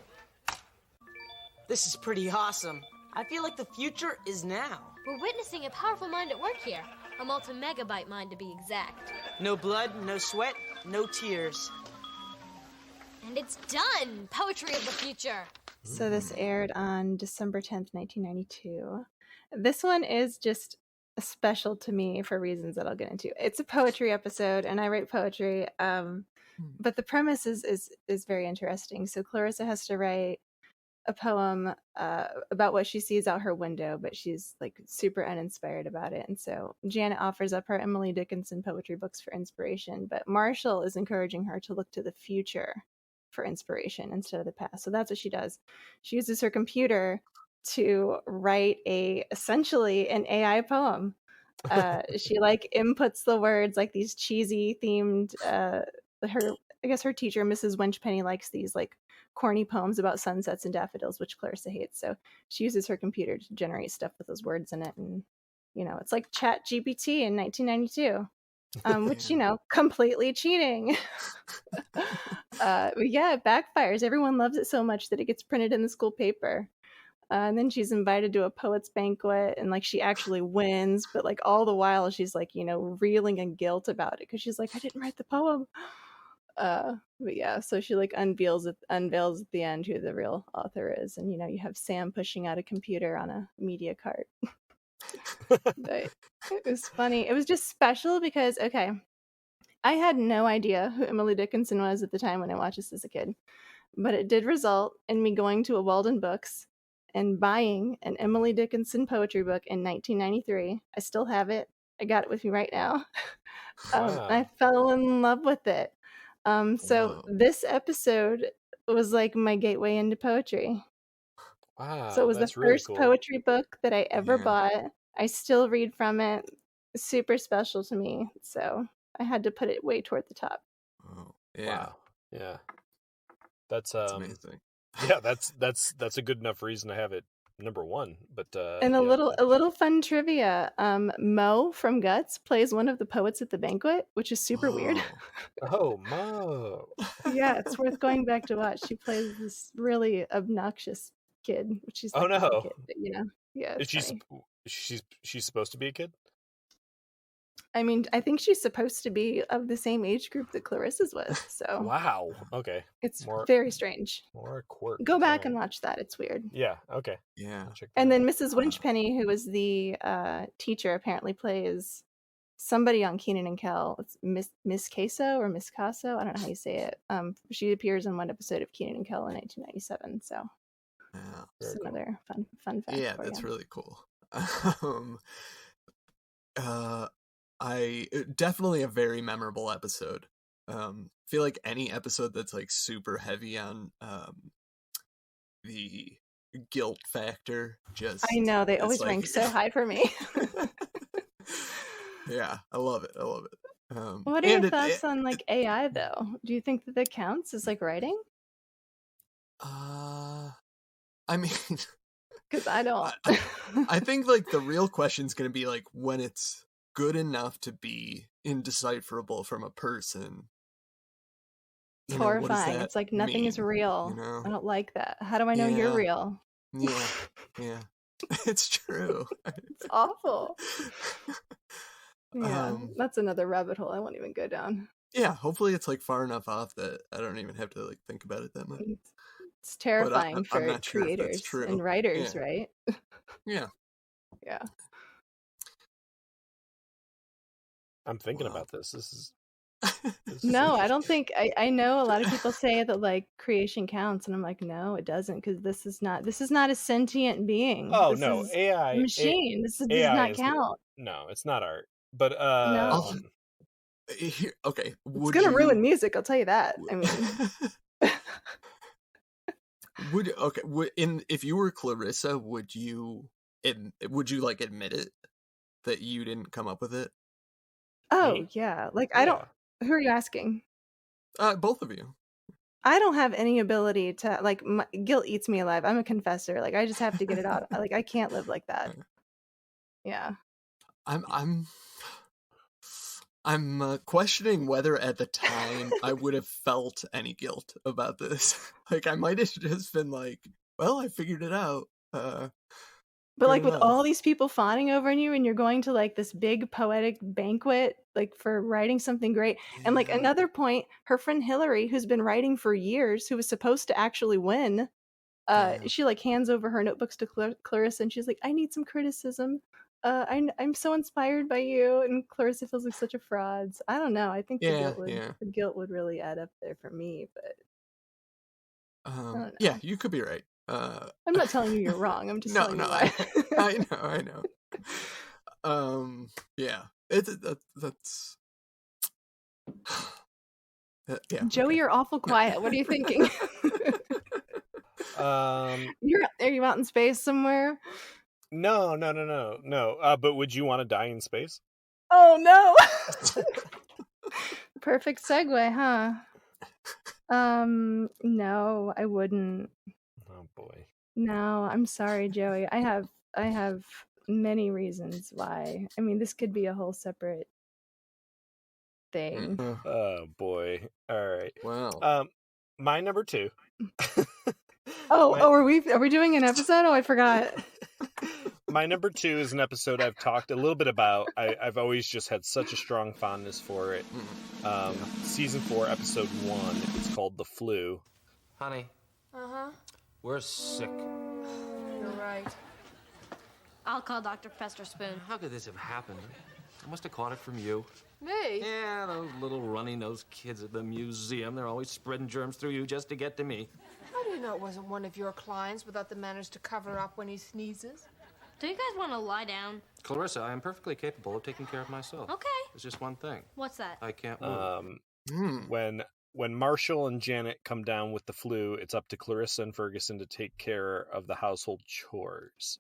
This is pretty awesome. I feel like the future is now. We're witnessing a powerful mind at work here. A multi-megabyte mind, to be exact. No blood, no sweat, no tears. And it's done! Poetry of the future. So this aired on December 10th, 1992. This one is just special to me for reasons that I'll get into. It's a poetry episode, and I write poetry. But the premise is very interesting. So Clarissa has to write a poem about what she sees out her window, but she's like super uninspired about it. And so Janet offers up her Emily Dickinson poetry books for inspiration, but Marshall is encouraging her to look to the future for inspiration instead of the past. So that's what she does. She uses her computer to write essentially an AI poem. She like inputs the words like these cheesy themed I guess her teacher, Mrs. Winchpenny, likes these like corny poems about sunsets and daffodils, which Clarissa hates. So she uses her computer to generate stuff with those words in it. And, it's like Chat GPT in 1992, which, completely cheating. But yeah, it backfires. Everyone loves it so much that it gets printed in the school paper. And then she's invited to a poet's banquet and like she actually wins, but like all the while she's like, reeling in guilt about it because she's like, I didn't write the poem. But yeah, so she like unveils at the end who the real author is, and you have Sam pushing out a computer on a media cart. But it was funny. It was just special because I had no idea who Emily Dickinson was at the time when I watched this as a kid, but it did result in me going to a Walden Books and buying an Emily Dickinson poetry book in 1993. I still have it. I got it with me right now. Wow. I fell in love with it. So this episode was like my gateway into poetry. Wow. So it was the really first cool. poetry book that I ever bought. I still read from it. Super special to me. So I had to put it way toward the top. Oh, yeah. Wow. Yeah. That's amazing. Yeah, that's a good enough reason to have it number one. But and a little fun trivia. Mo from Guts plays one of the poets at the banquet, which is super weird. Oh, Mo. Yeah, it's worth going back to watch. She plays this really obnoxious kid, which she's Oh, like no. not a kid, but yeah. She's supposed to be a kid? I mean, I think she's supposed to be of the same age group that Clarissa's was. So wow. Okay. It's very strange. More quirk. Go back and watch that. It's weird. Yeah. Okay. Yeah. And then Mrs. Winchpenny, who was the teacher, apparently plays somebody on Kenan and Kel. It's Miss Queso or Miss Caso. I don't know how you say it. She appears in one episode of Kenan and Kel in 1997. So some other fun fact. Yeah, that's really cool. I definitely a very memorable episode. Feel like any episode that's like super heavy on the guilt factor, I know they always rank so high for me. Yeah, I love it. What are your thoughts on like AI though? Do you think that counts as like writing? I mean, because I don't. I think like the real question is going to be like when it's good enough to be indecipherable from a person. It's horrifying. It's like nothing is real. I don't like that. How do I know you're real? Yeah. It's true. It's awful. Yeah, that's another rabbit hole I won't even go down. Yeah, hopefully it's like far enough off that I don't even have to like think about it that much. It's terrifying for creators and writers, right? Yeah. Yeah. I'm thinking about this. This is no, I don't think I know a lot of people say that like creation counts, and I'm like, no, it doesn't, because this is not a sentient being. Oh, this no, is AI machine. This does not count. No, it's not art. But no. Okay, it's gonna ruin music. I'll tell you that. I mean, if you were Clarissa, would you like admit it that you didn't come up with it? Oh, yeah. Like I don't. Who are you asking? Both of you. I don't have any ability to like. Guilt eats me alive. I'm a confessor. Like I just have to get it out. Like I can't live like that. Yeah. I'm questioning whether at the time I would have felt any guilt about this. Like I might have just been like, well, I figured it out. But like with all these people fawning over you, and you're going to like this big poetic banquet, like for writing something great. And like another point, her friend Hillary, who's been writing for years, who was supposed to actually win, she like hands over her notebooks to Clarissa, and she's like, I need some criticism. I'm so inspired by you, and Clarissa feels like such a fraud. So I don't know. I think Yeah, the guilt would really add up there for me, but I don't know. Yeah, you could be right. I'm not telling you you're wrong. I'm just no, telling no, you why. I know. Yeah, that's yeah. Joey, okay. you're awful quiet. What are you thinking? Are you out in space somewhere? No. But would you want to die in space? Oh no! Perfect segue, huh? No, I wouldn't. Oh boy. No, I'm sorry, Joey. I have many reasons why. I mean, this could be a whole separate thing. Oh boy. All right. Wow. My number 2. Are we doing an episode? Oh, I forgot. My number 2 is an episode I've talked a little bit about. I've always just had such a strong fondness for it. Season 4, episode 1. It's called The Flu. Honey. Uh-huh. We're sick. You're right. I'll call Dr. Pesterspoon. How could this have happened? I must have caught it from you. Me? Yeah, those little runny-nosed kids at the museum. They're always spreading germs through you just to get to me. How do you know it wasn't one of your clients without the manners to cover up when he sneezes? Do you guys want to lie down? Clarissa, I am perfectly capable of taking care of myself. Okay. There's just one thing. What's that? I can't move. When Marshall and Janet come down with the flu, it's up to Clarissa and Ferguson to take care of the household chores.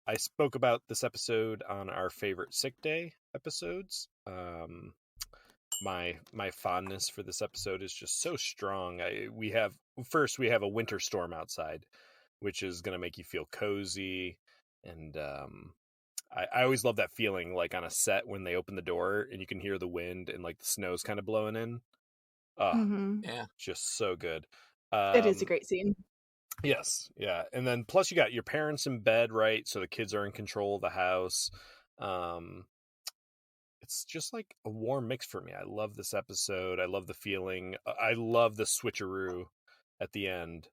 I spoke about this episode on our favorite sick day episodes. My fondness for this episode is just so strong. We have a winter storm outside, which is going to make you feel cozy, and I always love that feeling, like on a set when they open the door and you can hear the wind and like the snow's kind of blowing in. Yeah, just so good. It is a great scene. Yes, yeah, and then plus you got your parents in bed, right? So the kids are in control of the house. It's just like a warm mix for me. I love this episode. I love the feeling. I love the switcheroo at the end,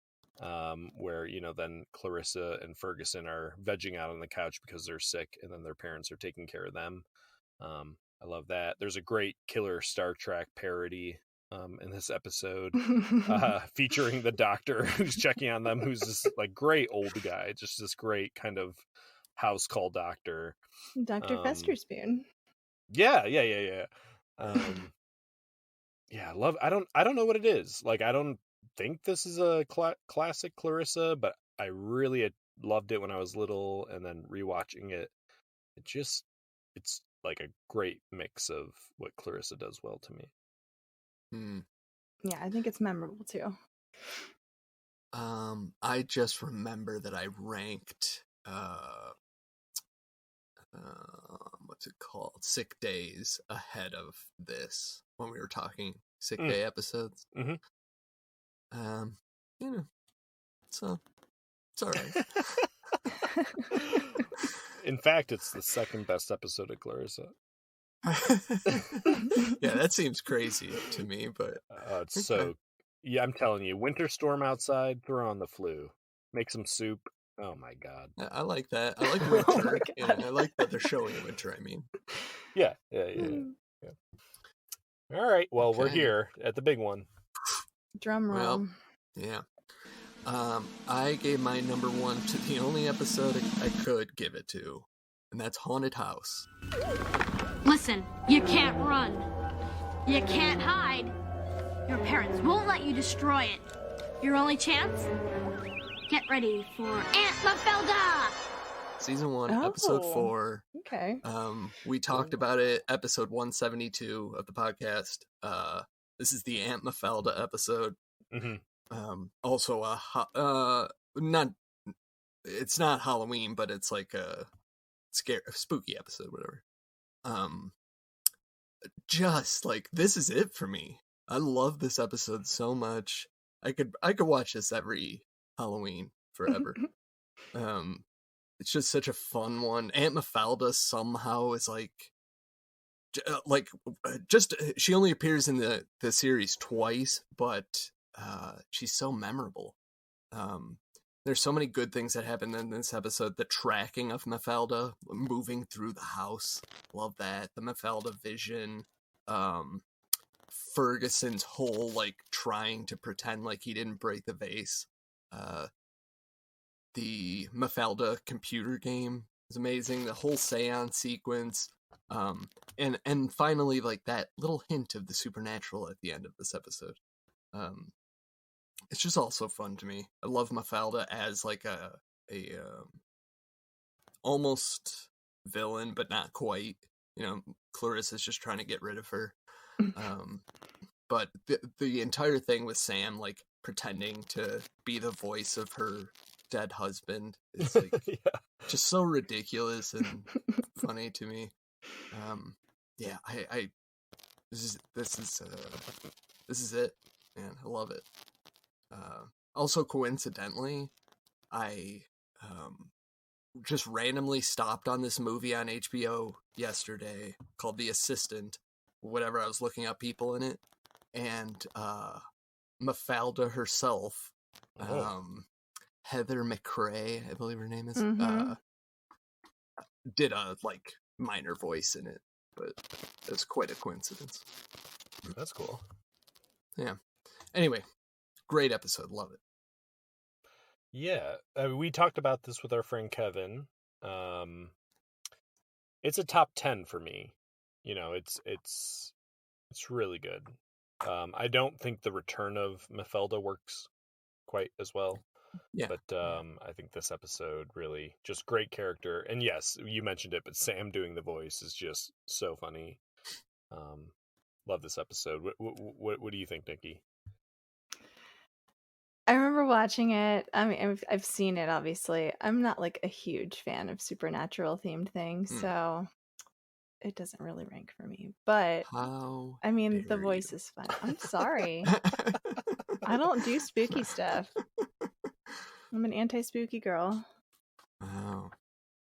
where then Clarissa and Ferguson are vegging out on the couch because they're sick, and then their parents are taking care of them. I love that. There's a great killer Star Trek parody in this episode, featuring the doctor who's checking on them, who's this like great old guy, just this great kind of house call doctor, Dr. Festerspoon. Yeah. Yeah, I love. I don't know what it is. Like, I don't think this is a classic Clarissa, but I really loved it when I was little, and then rewatching it, it's like a great mix of what Clarissa does well to me. Yeah, I think it's memorable too. I just remember that I ranked what's it called? Sick days ahead of this when we were talking sick day episodes. So it's all right. In fact, it's the second best episode of Clarissa. Yeah, that seems crazy to me, but it's so. Yeah, I'm telling you, winter storm outside. Throw on the flu. Make some soup. Oh my god! I like that. I like winter. I like that they're showing winter. I mean, yeah. All right. Well, we're here at the big one. Drum roll. Well, yeah. I gave my number 1 to the only episode I could give it to, and that's Haunted House. Listen, you can't run. You can't hide. Your parents won't let you destroy it. Your only chance? Get ready for Aunt Mafelda! Season 1, episode 4. Okay. We talked about it, episode 172 of the podcast. This is the Aunt Mafelda episode. Also it's not Halloween, but it's like a spooky episode, whatever. Just like, this is it for me. I love this episode so much. I could watch this every Halloween forever. It's just such a fun one. Aunt Mafalda somehow is she only appears in the series twice, but she's so memorable. there's so many good things that happen in this episode. The tracking of Mafalda moving through the house. Love that. The Mafalda vision. Ferguson's whole, like, trying to pretend like he didn't break the vase. The Mafalda computer game is amazing. The whole seance sequence. And finally, like, that little hint of the supernatural at the end of this episode. It's just all so fun to me. I love Mafalda as, like, a almost villain, but not quite. You know, Clarissa's just trying to get rid of her. But the entire thing with Sam, like, pretending to be the voice of her dead husband is, like, just so ridiculous and funny to me. Yeah, I this is it, man. I love it. Also, coincidentally, I just randomly stopped on this movie on HBO yesterday called The Assistant. Whatever, I was looking up people in it, and Mafalda herself, Heather McRae, I believe her name is, did a, like, minor voice in it, but it was quite a coincidence. That's cool. Yeah. Anyway, great episode. Love it. Yeah, we talked about this with our friend Kevin. It's a top 10 for me. You know, it's really good. I don't think the return of Mafalda works quite as well. Yeah. But I think this episode really just great character. And yes, you mentioned it, but Sam doing the voice is just so funny. Love this episode. What do you think, Nikki? I remember watching it. I mean, I've seen it, obviously. I'm not, like, a huge fan of supernatural themed things, so it doesn't really rank for me. But, How I mean, the dare voice you. is fun. I'm sorry. I don't do spooky stuff. I'm an anti-spooky girl. Wow.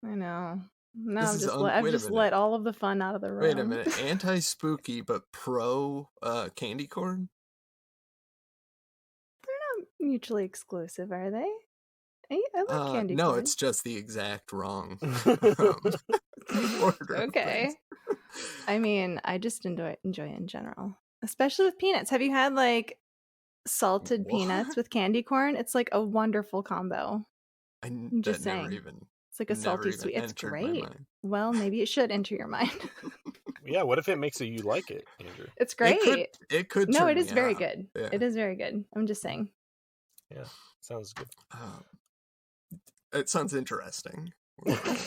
I know. No, This I've is just, un- I've wait a just minute. let all of the fun out of the room. Wait a minute. Anti-spooky, but pro candy corn? They're not mutually exclusive, are they? I like candy no, corn. it's just the exact wrong order. Okay. I mean, I just enjoy it in general, especially with peanuts. Have you had, like, salted peanuts with candy corn? It's like a wonderful combo. I'm just saying. It's like a salty sweet. It's great. Well, maybe it should enter your mind. Yeah, what if it makes you like it, Andrew? It's great. It could. No, turn it is me very on. good. Yeah. It is very good. I'm just saying. Yeah, sounds good. It sounds interesting.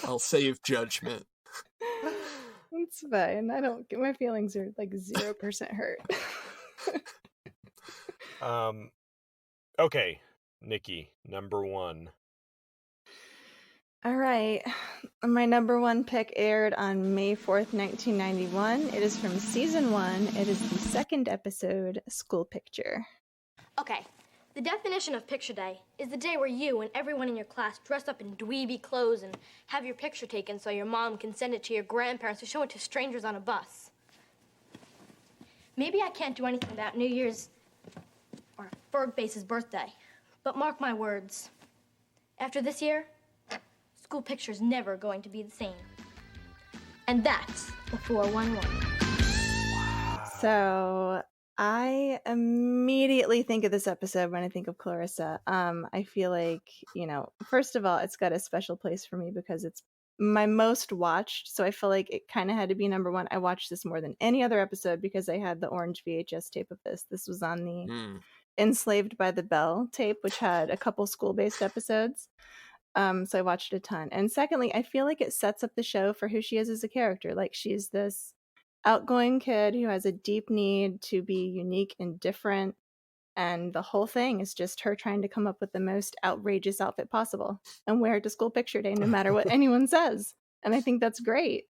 I'll save judgment. It's fine. I don't. My feelings are like 0% hurt. Okay, Nikki, number 1. All right. My number 1 pick aired on May 4th, 1991. It is from season 1. It is the 2nd episode, School Picture. Okay, the definition of picture day is the day where you and everyone in your class dress up in dweeby clothes and have your picture taken so your mom can send it to your grandparents or show it to strangers on a bus. Maybe I can't do anything about New Year's or Bergbase's birthday, but mark my words. After this year, school picture's never going to be the same. And that's a 411. So I immediately think of this episode when I think of Clarissa. I feel like, first of all, it's got a special place for me because it's my most watched. So I feel like it kind of had to be number 1. I watched this more than any other episode because I had the orange VHS tape of this. This was on the Enslaved by the Bell tape, which had a couple school-based episodes. So I watched a ton. And secondly, I feel like it sets up the show for who she is as a character. Like, she's this outgoing kid who has a deep need to be unique and different. And the whole thing is just her trying to come up with the most outrageous outfit possible and wear it to school picture day, no matter what anyone says. And I think that's great.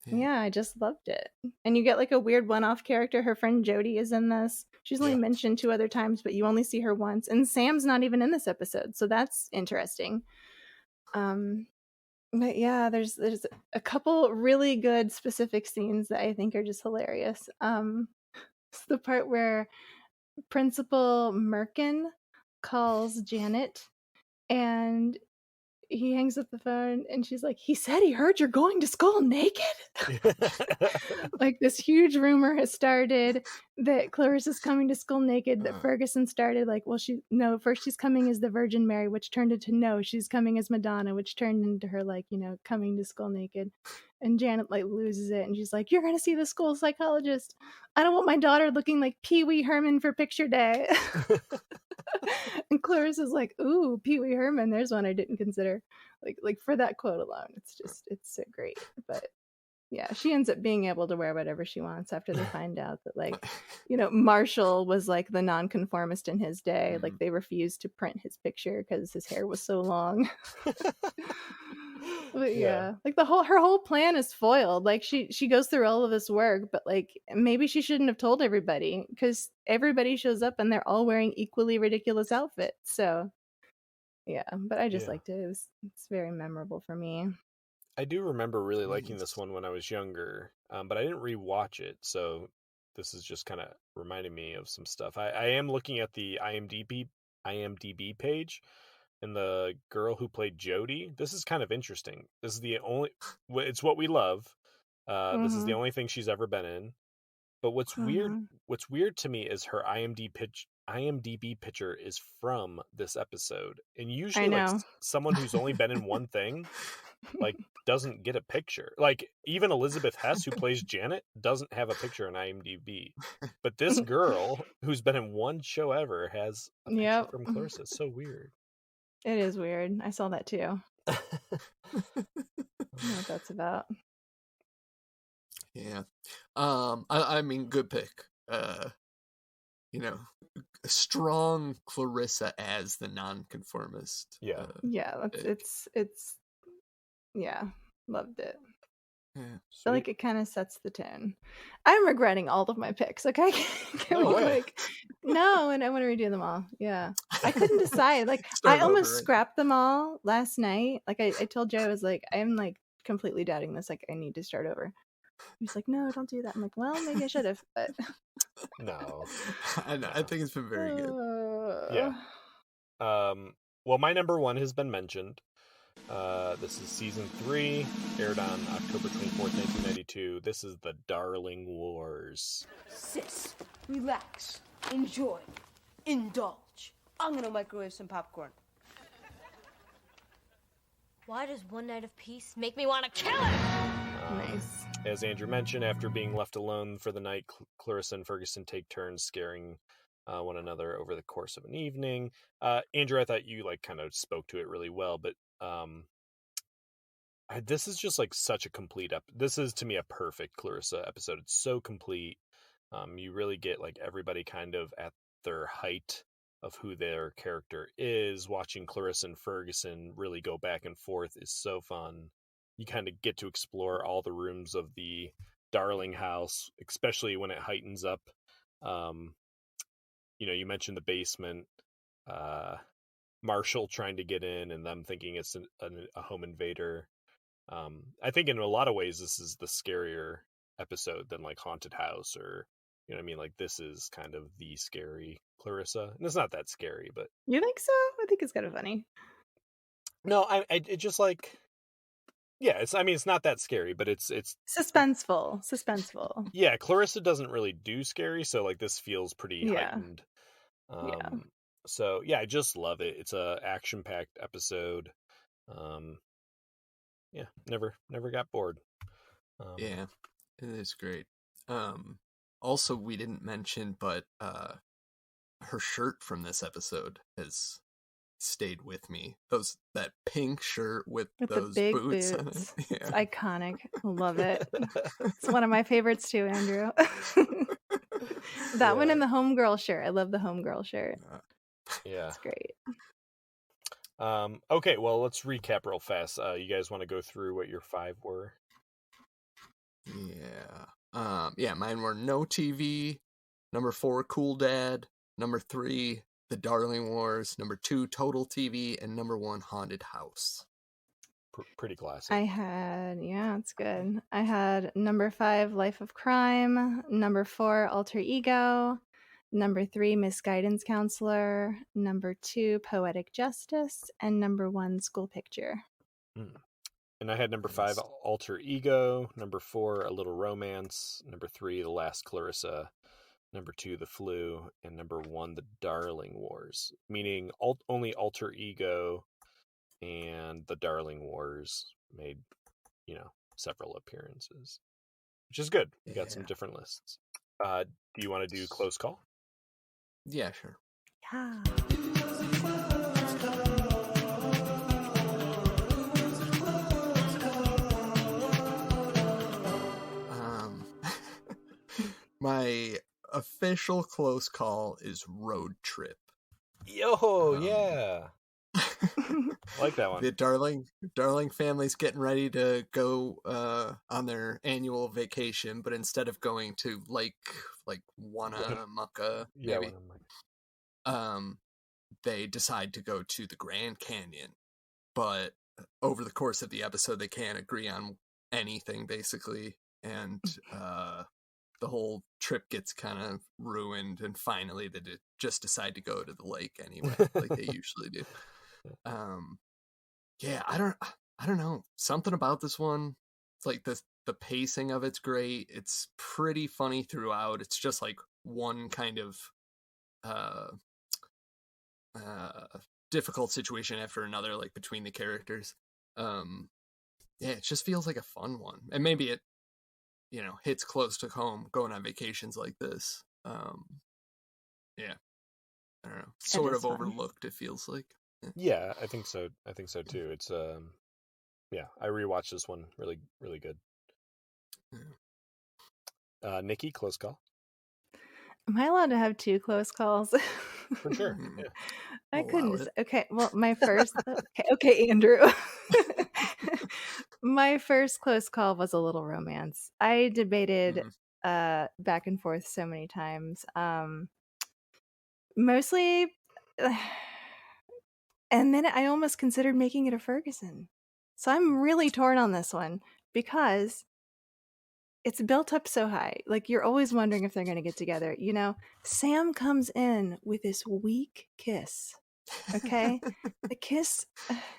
Yeah, I just loved it. And you get like a weird one-off character. Her friend Jody is in this. She's only mentioned 2 other times, but you only see her once. And Sam's not even in this episode, so that's interesting. But yeah, there's a couple really good specific scenes that I think are just hilarious. It's the part where Principal Merkin calls Janet, and he hangs up the phone, and she's like, he said he heard you're going to school naked. Like, this huge rumor has started that Clarissa's coming to school naked, that Ferguson started like, well, first she's coming as the Virgin Mary, which turned into no, she's coming as Madonna, which turned into her, like, coming to school naked. And Janet, like, loses it, and she's like, you're gonna see the school psychologist. I don't want my daughter looking like Pee Wee Herman for picture day. And Clarissa's like, ooh, Pee Wee Herman, there's one I didn't consider. Like for that quote alone, it's so great. But yeah, she ends up being able to wear whatever she wants after they find out that, like, Marshall was like the nonconformist in his day. Like, they refused to print his picture because his hair was so long. But yeah, like her whole plan is foiled. Like, she goes through all of this work, but like maybe she shouldn't have told everybody, because everybody shows up and they're all wearing equally ridiculous outfits. So yeah, but I just liked it. It's very memorable for me. I do remember really liking this one when I was younger, but I didn't rewatch it, so this is just kind of reminding me of some stuff. I am looking at the IMDb page, and the girl who played Jody. This is kind of interesting. This is the only. It's what we love. This is the only thing she's ever been in. But what's weird to me is her IMDb picture is from this episode, and usually like someone who's only been in one thing, like, doesn't get a picture. Like, even Elizabeth Hess, who plays Janet, doesn't have a picture on IMDb. But this girl, who's been in one show ever, has a picture from Clarissa. It's so weird. It is weird. I saw that too. I don't know what that's about. Yeah. I mean, good pick. Strong Clarissa as the nonconformist. Yeah. It's yeah, loved it. Yeah. I feel like it kind of sets the tone. I'm regretting all of my picks. Okay, no, and I want to redo them all. Yeah, I couldn't decide. Like, I almost scrapped them all last night. Like, I told Joe, I was like, I am like completely doubting this. Like, I need to start over. He's like, no, don't do that. I'm like, well, maybe I should have, but no. I think it's been very good. Yeah. Well, my number one has been mentioned. This is season 3, aired on October 24th, 1992. This is The Darling Wars. Sis, relax, enjoy, indulge. I'm gonna microwave some popcorn. Why does one night of peace make me want to kill him? Nice. As Andrew mentioned, after being left alone for the night, Clarissa and Ferguson take turns scaring one another over the course of an evening. Andrew, I thought you like kind of spoke to it really well, but this is just like such a complete this is, to me, a perfect Clarissa episode. It's so complete. You really get like everybody kind of at their height of who their character is. Watching Clarissa and Ferguson really go back and forth is so fun. You kind of get to explore all the rooms of the Darling house, especially when it heightens up. You mentioned the basement, Marshall trying to get in and them thinking it's a home invader. I think in a lot of ways this is the scarier episode than like Haunted House, or you know what I mean? Like, this is kind of the scary Clarissa, and it's not that scary, but you think so? I think it's kind of funny. No, it just like, yeah, it's not that scary, but it's suspenseful. Yeah, Clarissa doesn't really do scary, so like this feels pretty heightened. So yeah, I just love it. It's a action-packed episode. Yeah, never got bored. Yeah, it is great. Also, we didn't mention, but her shirt from this episode has stayed with me. That pink shirt with those the big boots. boots. Yeah. It's iconic. Love it. It's one of my favorites too, Andrew. That one and the homegirl shirt. I love the homegirl shirt. Yeah, it's great. Okay, well, let's recap real fast. You guys want to go through what your 5 were? Yeah. Mine were No TV. Number 4, Cool Dad. Number 3, The Darling Wars. Number 2, Total TV. And number 1, Haunted House. Pretty classic. It's good. I had number 5, Life of Crime. Number 4, Alter Ego. Number 3, misguidance counselor. Number 2, poetic justice. And number 1, school picture. And I had number 5, alter ego. Number 4, a little romance. Number 3, the last Clarissa. Number 2, the flu. And number 1, the Darling Wars. Meaning only alter ego and the Darling Wars made, several appearances, which is good. We got some different lists. Do you want to do close call? Yeah, sure. Yeah. My official close call is Road Trip. Yo, yeah. I like that one. The Darling family's getting ready to go on their annual vacation, but instead of going to Lake Winnemucca, maybe, they decide to go to the Grand Canyon. But over the course of the episode, they can't agree on anything, basically, and the whole trip gets kind of ruined, and finally they just decide to go to the lake anyway, like they usually do. Yeah, I don't know. Something about this one, like the pacing of it's great. It's pretty funny throughout. It's just like one kind of difficult situation after another, like between the characters. Yeah, it just feels like a fun one, and maybe it hits close to home going on vacations like this. Yeah, I don't know, sort of overlooked, it feels like. Yeah, I think so too. It's yeah, I rewatched this one. Really, really good. Nikki, close call. Am I allowed to have 2 close calls? For sure. Yeah. I couldn't. Okay, well, my first. Okay, Andrew. My first close call was A Little Romance. I debated back and forth so many times. Mostly, and then I almost considered making it a Ferguson. So I'm really torn on this one because it's built up so high. Like, you're always wondering if they're going to get together. Sam comes in with this weak kiss. Okay? The kiss,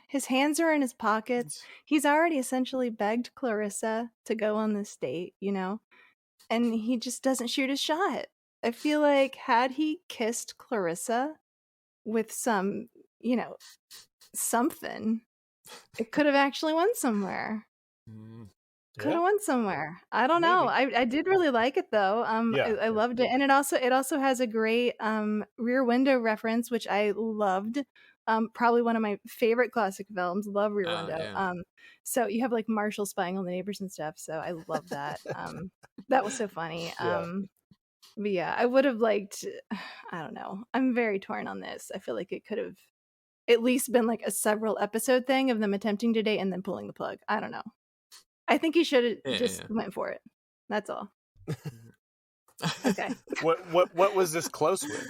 his hands are in his pockets. He's already essentially begged Clarissa to go on this date, and he just doesn't shoot his shot. I feel like had he kissed Clarissa with some, something, it could have actually went somewhere. Could have went somewhere. I don't know. I did really like it though. I loved it, and it also has a great Rear Window reference, which I loved. Probably one of my favorite classic films. Love Rear Window. Yeah. So you have like Marshall spying on the neighbors and stuff. So I love that. That was so funny. But yeah, I would have liked. I don't know. I'm very torn on this. I feel like it could have at least been like a several episode thing of them attempting to date and then pulling the plug. I don't know. I think he should have just went for it. That's all. Okay. What was this close with?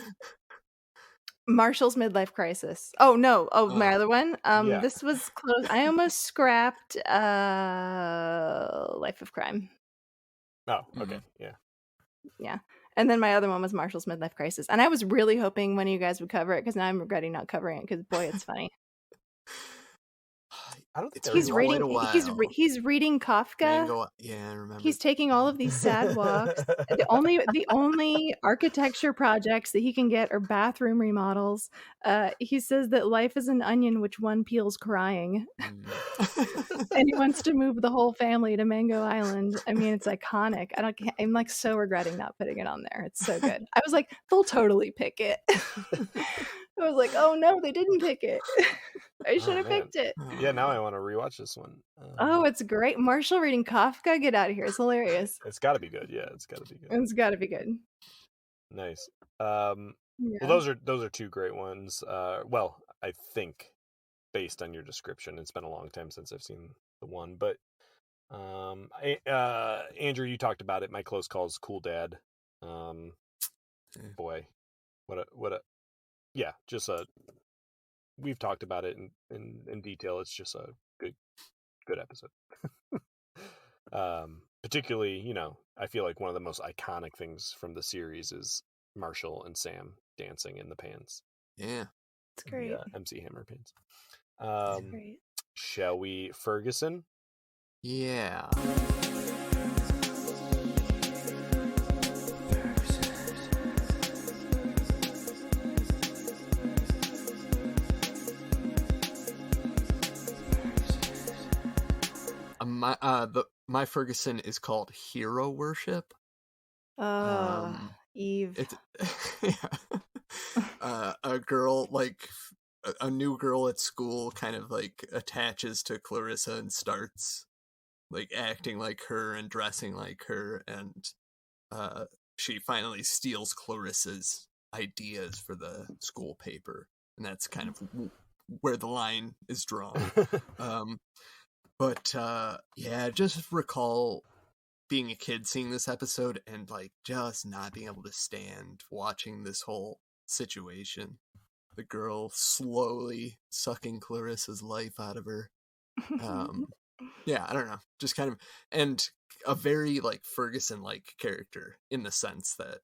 Marshall's Midlife Crisis. Oh no. Oh, my other one. This was close. I almost scrapped Life of Crime. Oh, okay. Yeah. Yeah. And then my other one was Marshall's Midlife Crisis. And I was really hoping one of you guys would cover it because now I'm regretting not covering it because boy, it's funny. I don't think he's reading. He's reading Kafka. Yeah, I remember. He's taking all of these sad walks. The only architecture projects that he can get are bathroom remodels. He says that life is an onion which one peels crying, and he wants to move the whole family to Mango Island. I mean, it's iconic. I'm like so regretting not putting it on there. It's so good. I was like, they'll totally pick it. I was like, oh no, they didn't pick it. I should have picked it. Yeah, now I want to rewatch this one. Oh, it's great. Marshall reading Kafka. Get out of here. It's hilarious. It's got to be good. Yeah, it's got to be good. It's got to be good. Nice. Well, those are 2 great ones. Well, I think based on your description, it's been a long time since I've seen the one, but Andrew, you talked about it. My close call is Cool Dad. Boy, what a yeah, just we've talked about it in detail. It's just a good episode. Particularly, I feel like one of the most iconic things from the series is Marshall and Sam dancing in the pants. Yeah. It's great. Yeah, MC Hammer pants. It's great. Shall we Ferguson? Yeah. My Ferguson is called Hero Worship. Eve. It's a girl, like a new girl at school, kind of like attaches to Clarissa and starts like acting like her and dressing like her, and she finally steals Clarissa's ideas for the school paper, and that's kind of where the line is drawn. But yeah, just recall being a kid seeing this episode and like just not being able to stand watching this whole situation. The girl slowly sucking Clarissa's life out of her. Yeah, I don't know. Just kind of, and a very like Ferguson-like character in the sense that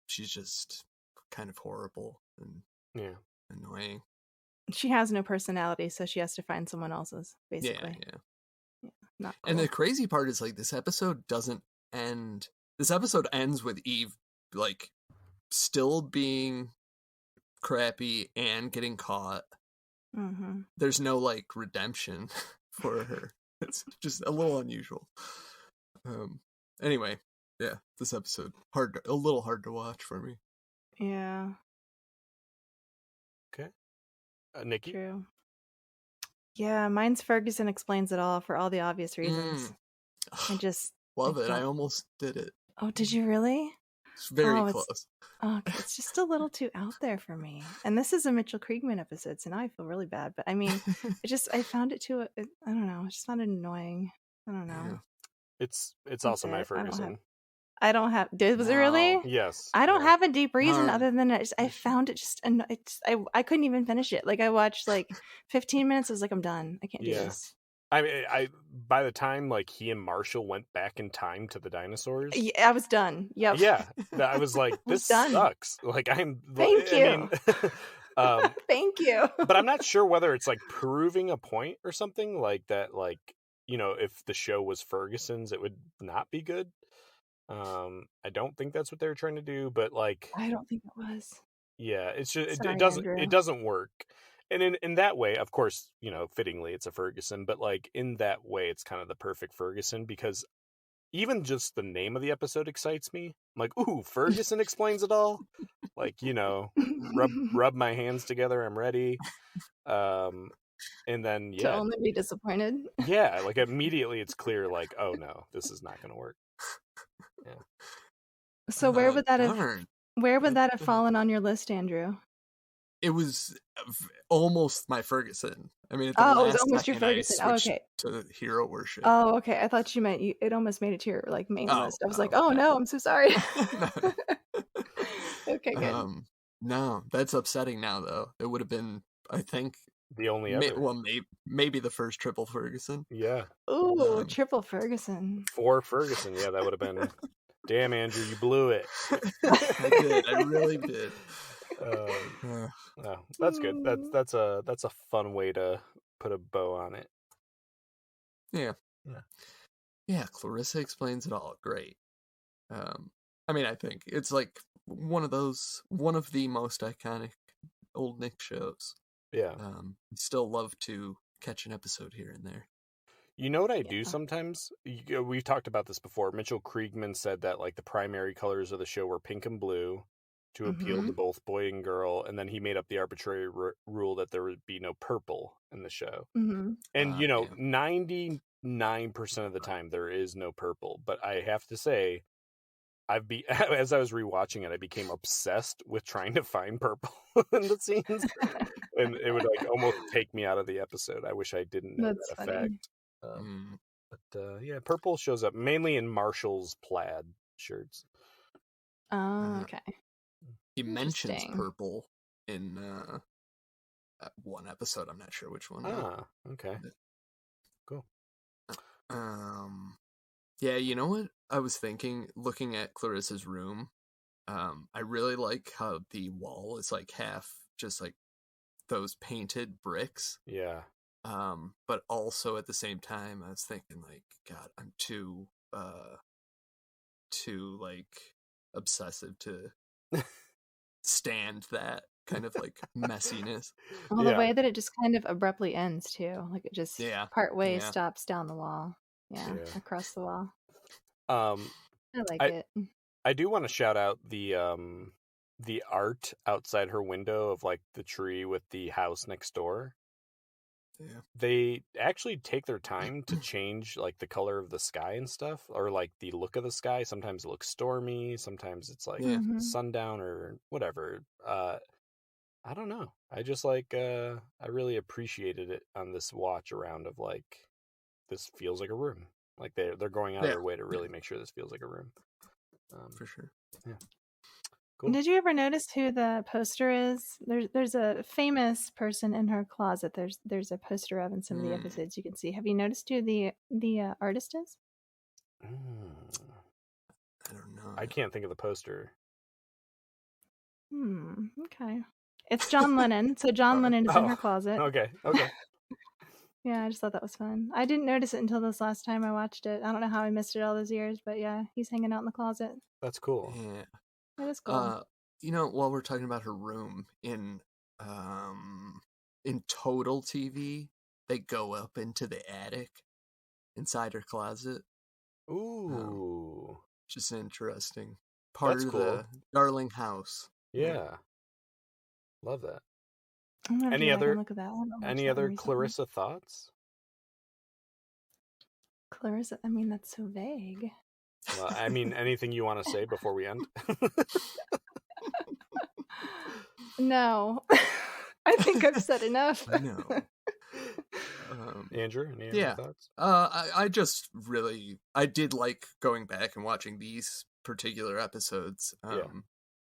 she's just kind of horrible and annoying. She has no personality, so she has to find someone else's, basically. Yeah. Not cool. And the crazy part is like this episode doesn't end. This episode ends with Eve like still being crappy and getting caught. Mm-hmm. There's no like redemption for her. It's just a little unusual. Anyway, yeah, this episode a little hard to watch for me. Yeah. Okay. Nikki? True. Yeah, mine's Ferguson Explains It All for all the obvious reasons. I just love it. I almost did it. Oh, did you really? It's very close. It's just a little too out there for me. And this is a Mitchell Kriegman episode, so now I feel really bad. But I mean, I found it too. I don't know. I just found it annoying. I don't know. Yeah. It's also my Ferguson. I don't have. Was it really? Yes. I don't have a deep reason other than I found it just. I couldn't even finish it. Like I watched like 15 minutes. I was like, I'm done. I can't do this. I mean, by the time like he and Marshall went back in time to the dinosaurs, I was done. Yep. Yeah, I was like, this sucks. Like Thank you. Thank you. But I'm not sure whether it's like proving a point or something like that. Like, you know, if the show was Ferguson's, it would not be good. I don't think that's what they were trying to do, but like, I don't think it was. Yeah, it's just Sorry, it doesn't work. And in that way, of course, you know, fittingly it's a Ferguson, but like in that way it's kind of the perfect Ferguson because even just the name of the episode excites me. I'm like, ooh, Ferguson Explains It All. Like, you know, rub my hands together, I'm ready. And then To only be disappointed. Yeah, like immediately it's clear like, oh no, this is not gonna work. Yeah. So where would that have fallen on your list, Andrew? It was almost my Ferguson. I mean, it was almost your Ferguson. Okay. To Hero Worship. Oh, okay. I thought you meant it almost made it to your like main list. I was like, oh no, I'm so sorry. Okay, good. No, that's upsetting now though. It would have been, I think, the only other. Maybe the first triple Ferguson. Yeah. Ooh, triple Ferguson. 4 Ferguson. Yeah, that would have been. Damn, Andrew, you blew it. I did. I really did. That's good. That's a fun way to put a bow on it. Yeah. Clarissa Explains It All. Great. I mean, I think it's like one of the most iconic old Nick shows. Yeah. Still love to catch an episode here and there. You know what I do sometimes? We've talked about this before. Mitchell Kriegman said that like the primary colors of the show were pink and blue to appeal to both boy and girl, and then he made up the arbitrary rule that there would be no purple in the show. And 99% of the time there is no purple, but I have to say, as I was rewatching it, I became obsessed with trying to find purple in the scenes, and it would like almost take me out of the episode. I wish I didn't know that effect. But yeah, purple shows up mainly in Marshall's plaid shirts. Oh, okay. He mentions purple in one episode. I'm not sure which one. Okay. Cool. Yeah, you know what I was thinking, looking at Clarissa's room, I really like how the wall is like half just like those painted bricks. Yeah. But also at the same time, I was thinking like, God, I'm too like obsessive to stand that kind of like messiness. Well, the way that it just kind of abruptly ends too, like it just part way Yeah. stops down the wall. Yeah, across the wall. I like it. I do want to shout out the art outside her window of like the tree with the house next door. Yeah. They actually take their time to change like the color of the sky and stuff, or like the look of the sky. Sometimes it looks stormy, sometimes it's like sundown or whatever. I don't know. I just like I really appreciated it on this watch around of like this feels like a room. Like they're going out of their way to really make sure this feels like a room. For sure. Yeah. Cool. Did you ever notice who the poster is? There's a famous person in her closet. There's a poster of in some of the episodes you can see. Have you noticed who the artist is? I don't know. I can't think of the poster. Okay. It's John Lennon. So John Lennon is in her closet. Okay. Yeah, I just thought that was fun. I didn't notice it until this last time I watched it. I don't know how I missed it all those years, but yeah, he's hanging out in the closet. That's cool. Yeah. That is cool. While we're talking about her room in Total TV, they go up into the attic inside her closet. Ooh. Just interesting. Part That's of cool. the Darling house. Yeah. Love that. Any other Clarissa thoughts? Clarissa, I mean, that's so vague. Well, I mean, anything you want to say before we end? No. I think I've said enough. No. Andrew, any other thoughts? I just really, I did like going back and watching these particular episodes.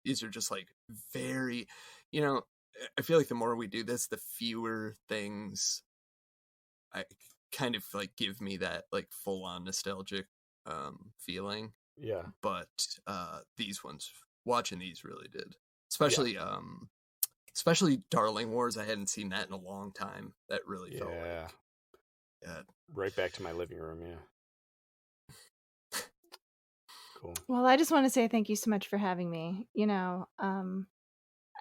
These are just like very, I feel like the more we do this, the fewer things I kind of like give me that like full on nostalgic feeling. Yeah. But these ones, watching these really did. Especially Darling Wars. I hadn't seen that in a long time. That really felt like right back to my living room, Cool. Well, I just want to say thank you so much for having me.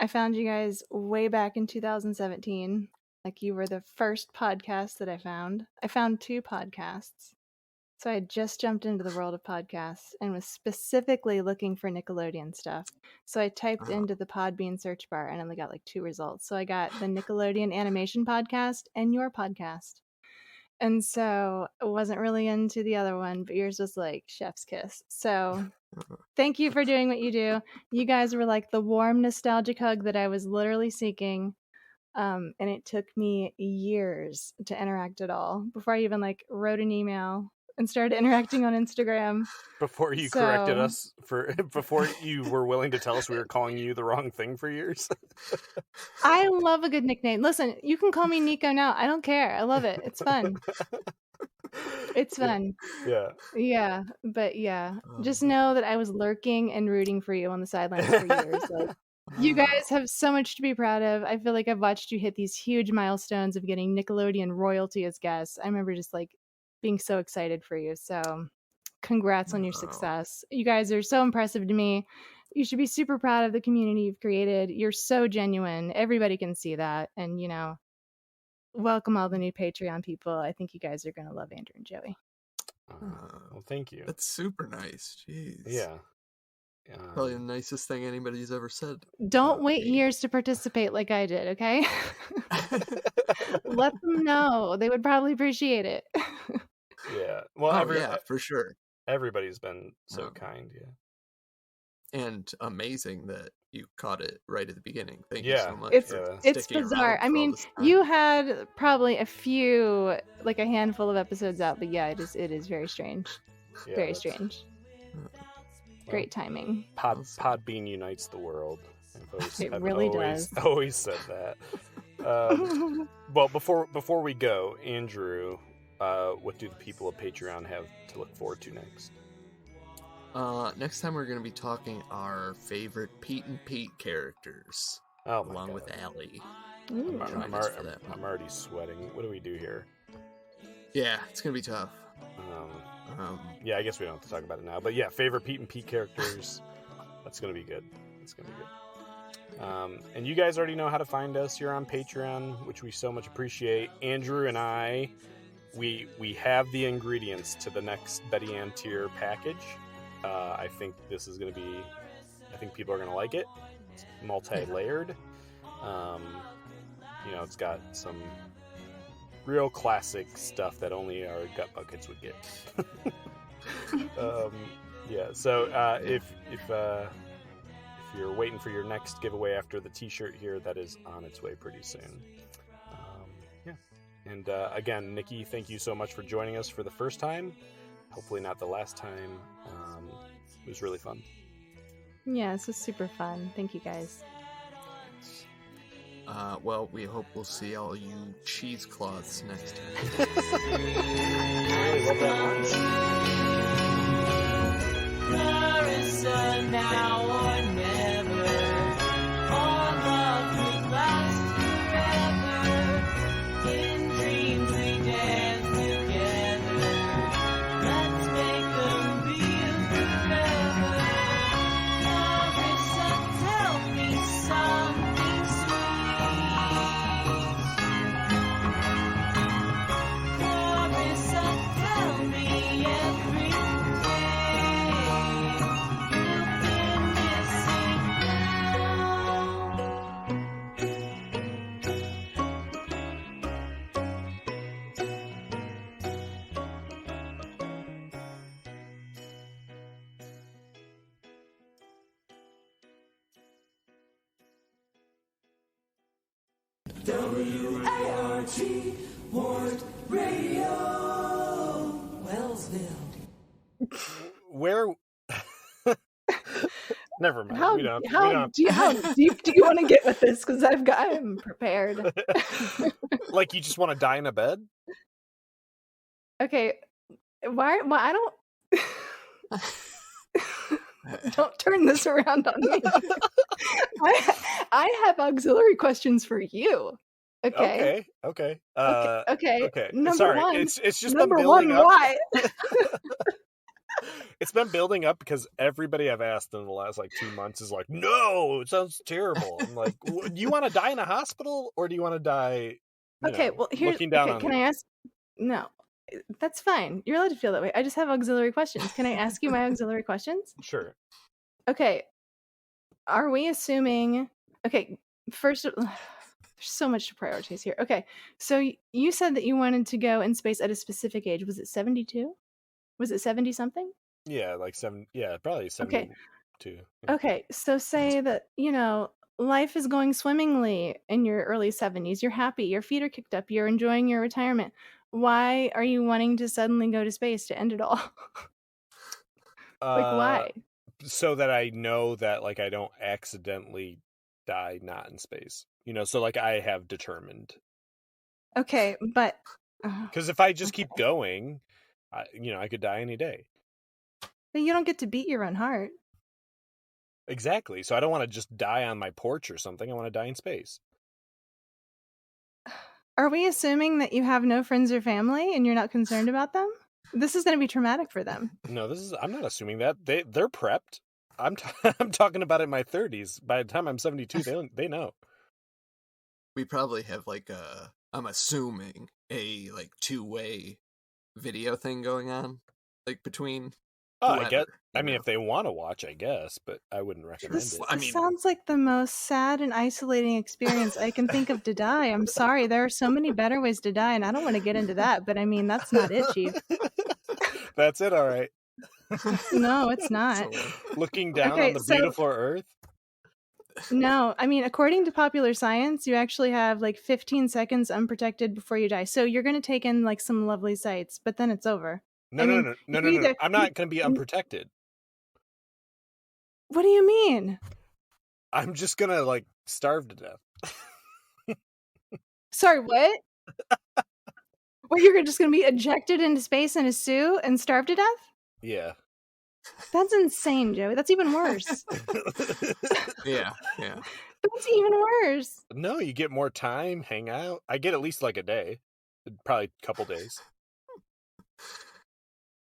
I found you guys way back in 2017. Like, you were the first podcast that I found. I found 2 podcasts. So I had just jumped into the world of podcasts and was specifically looking for Nickelodeon stuff. So I typed into the Podbean search bar and only got like 2 results. So I got the Nickelodeon Animation Podcast and your podcast. And so I wasn't really into the other one, but yours was like chef's kiss. So thank you for doing what you do. You guys were like the warm, nostalgic hug that I was literally seeking. And it took me years to interact at all before I even like wrote an email and started interacting on Instagram. Before you corrected us before you were willing to tell us we were calling you the wrong thing for years. I love a good nickname. Listen, you can call me Nico now. I don't care. I love it. It's fun. It's fun. Yeah. But just know that I was lurking and rooting for you on the sidelines for years. Like, you guys have so much to be proud of. I feel like I've watched you hit these huge milestones of getting Nickelodeon royalty as guests. I remember just like being so excited for you. So congrats on your success. You guys are so impressive to me. You should be super proud of the community you've created. You're so genuine. Everybody can see that. And, welcome all the new Patreon people. I think you guys are going to love Andrew and Joey. Well, thank you. That's super nice. Jeez. Yeah. Probably the nicest thing anybody's ever said. Don't wait years to participate like I did, okay? Let them know. They would probably appreciate it. Yeah. Well, for sure. Everybody's been so kind, and amazing that you caught it right at the beginning. Thank you so much. It's bizarre. I mean, you had probably a handful of episodes out, but it is very strange. Very strange. Great timing. Podbean unites the world. It really does. Always said that. Well, before we go, Andrew, what do the people of Patreon have to look forward to next? Next time we're going to be talking our favorite Pete and Pete characters, along with Allie. I'm already sweating. What do we do here? Yeah, it's going to be tough. Yeah, I guess we don't have to talk about it now. But yeah, favorite Pete and Pete characters. That's going to be good. It's going to be good. And you guys already know how to find us. You're on Patreon, which we so much appreciate. Andrew and I, we have the ingredients to the next Betty Ann tier package. I think this is going to be... I think people are going to like it. It's multi-layered. It's got some real classic stuff that only our gut buckets would get. So if you're waiting for your next giveaway after the t-shirt here, that is on its way pretty soon. And again, Nikki, thank you so much for joining us for the first time. Hopefully not the last time. It was really fun. Yeah, this was super fun. Thank you, guys. Well, we hope we'll see all you cheesecloths next time. Clarissa, now or never. Our love will last forever. In dreams we dance together. Let's make them real forever. Clarissa, tell me something sweet. Clarissa, tell me everything. WART Ward Radio, Wellsville. Where? Never mind. How we don't. deep do you want to get with this? Because I'm prepared. Like you just want to die in a bed? Okay, why I don't turn this around on me. I have auxiliary questions for you. Okay. Okay. Okay. Sorry, One. it's just Number been building one. up. Why? It's been building up because everybody I've asked in the last 2 months is like, no, it sounds terrible. I'm like, do you want to die in a hospital or do you want to die? Looking down on can I ask? No, that's fine. You're allowed to feel that way. I just have auxiliary questions. Can I ask you my auxiliary questions? Sure. Okay. Are we assuming? Okay. First, there's so much to prioritize here. Okay. So you said that you wanted to go in space at a specific age. Was it 72? Was it 70 something? Yeah, probably 72. Okay. Okay. So say that, life is going swimmingly in your early 70s. You're happy. Your feet are kicked up. You're enjoying your retirement. Why are you wanting to suddenly go to space to end it all? Why? So that I know that I don't accidentally die not in space. So I have determined. Okay, but because if I just keep going, I could die any day. But you don't get to beat your own heart. Exactly. So I don't want to just die on my porch or something. I want to die in space. Are we assuming that you have no friends or family and you're not concerned about them? This is going to be traumatic for them. No, I'm not assuming that. They're prepped. I'm talking about in my 30s. By the time I'm 72, they know. We probably have I'm assuming a two-way video thing going on, between. Whoever, I guess. I mean, if they want to watch, I guess, but I wouldn't recommend it. This sounds like the most sad and isolating experience I can think of to die. I'm sorry, there are so many better ways to die, and I don't want to get into that. But I mean, that's not it, Chief. That's it. All right. No, it's not. Looking down on the beautiful Earth. No, I mean, according to popular science, you actually have 15 seconds unprotected before you die. So you're going to take in some lovely sights, but then it's over. No. I'm not going to be unprotected. What do you mean? I'm just going to starve to death. Sorry, what? You're just going to be ejected into space in a suit and starve to death? Yeah. That's insane, Joey. That's even worse. Yeah. That's even worse. No, you get more time, hang out. I get at least like a day, probably a couple days.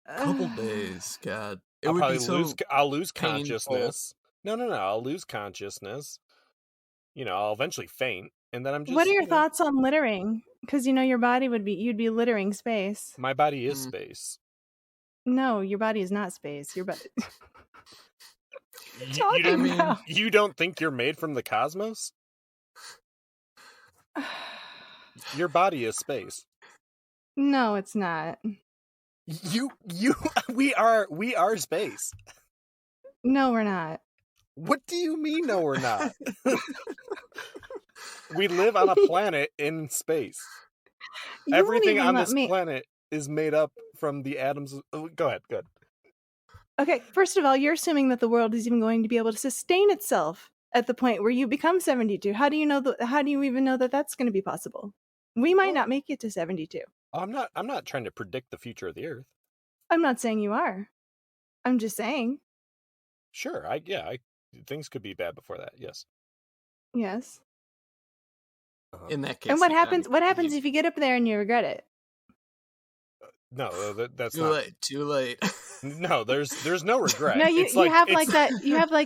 Couple days, God. It I'll would probably be so I'll lose painful. consciousness. No, I'll lose consciousness. I'll eventually faint, and then I'm just. What are your thoughts on littering? Because your body you'd be littering space. My body is space. No, your body is not space. Your body. You don't think you're made from the cosmos? Your body is space. No, it's not. We are space. No, we're not. What do you mean, no, we're not? We live on a planet in space. Everything on this planet is made up from the atoms. Oh, go ahead. Okay, first of all, you're assuming that the world is even going to be able to sustain itself at the point where you become 72. How do you know? How do you even know that that's going to be possible? We might not make it to 72. I'm not trying to predict the future of the Earth. I'm not saying you are. I'm just saying. Sure. Things could be bad before that. Yes. Yes. In that case. And what happens? What happens if you get up there and you regret it? No, that's too late. No, there's no regret. No, you have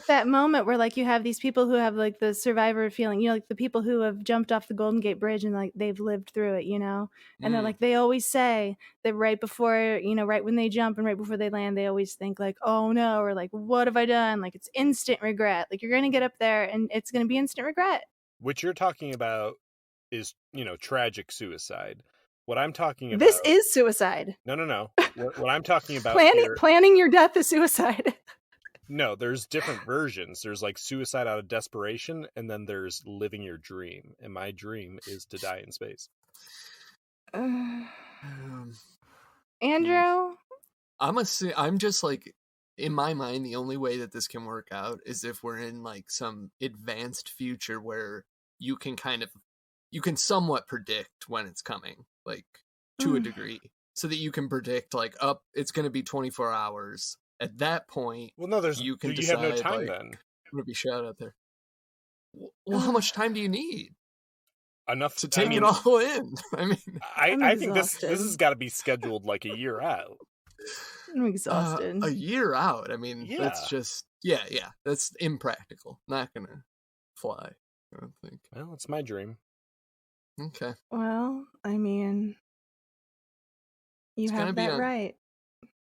that moment where you have these people who have the survivor feeling, like the people who have jumped off the Golden Gate Bridge and they've lived through it, and they're they always say that right before, right when they jump and right before they land, they always think oh no, or what have I done? It's instant regret. You're going to get up there and it's going to be instant regret. What you're talking about is, tragic suicide. What I'm talking about... This is suicide. No. What I'm talking about planning your death is suicide. No, there's different versions. There's suicide out of desperation, and then there's living your dream. And my dream is to die in space. Andrew? I'm just in my mind, the only way that this can work out is if we're in some advanced future where you can somewhat predict when it's coming. To a degree, so that you can predict it's going to be 24 hours. At that point, well, no, you decide, have no time then. I'm going to be shot out there. Well, how much time do you need? Enough to take it all in. I think this has got to be scheduled a year out. I'm exhausted. A year out. Yeah. That's just that's impractical. Not going to fly, I don't think. Well, it's my dream. Okay. Well, you have that right.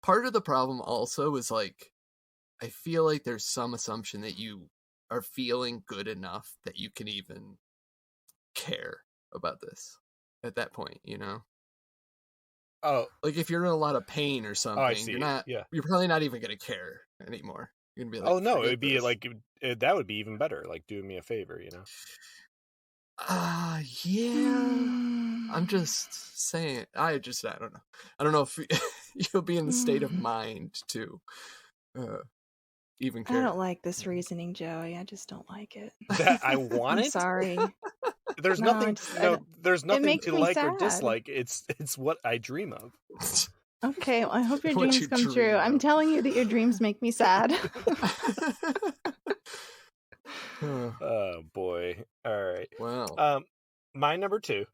Part of the problem also is I feel like there's some assumption that you are feeling good enough that you can even care about this at that point, Oh, if you're in a lot of pain or something, you're probably not even going to care anymore. You're going to be oh no, it would be that would be even better. Doing me a favor, Yeah. I'm just saying. I don't know. I don't know if you'll be in the state of mind to even care. I don't like this reasoning, Joey. I just don't like it. That I want I'm it. Sorry. There's nothing. There's nothing to like sad. or dislike. It's what I dream of. Okay, well, I hope your dreams come true. I'm telling you that your dreams make me sad. Oh boy! All right. Wow. My number 2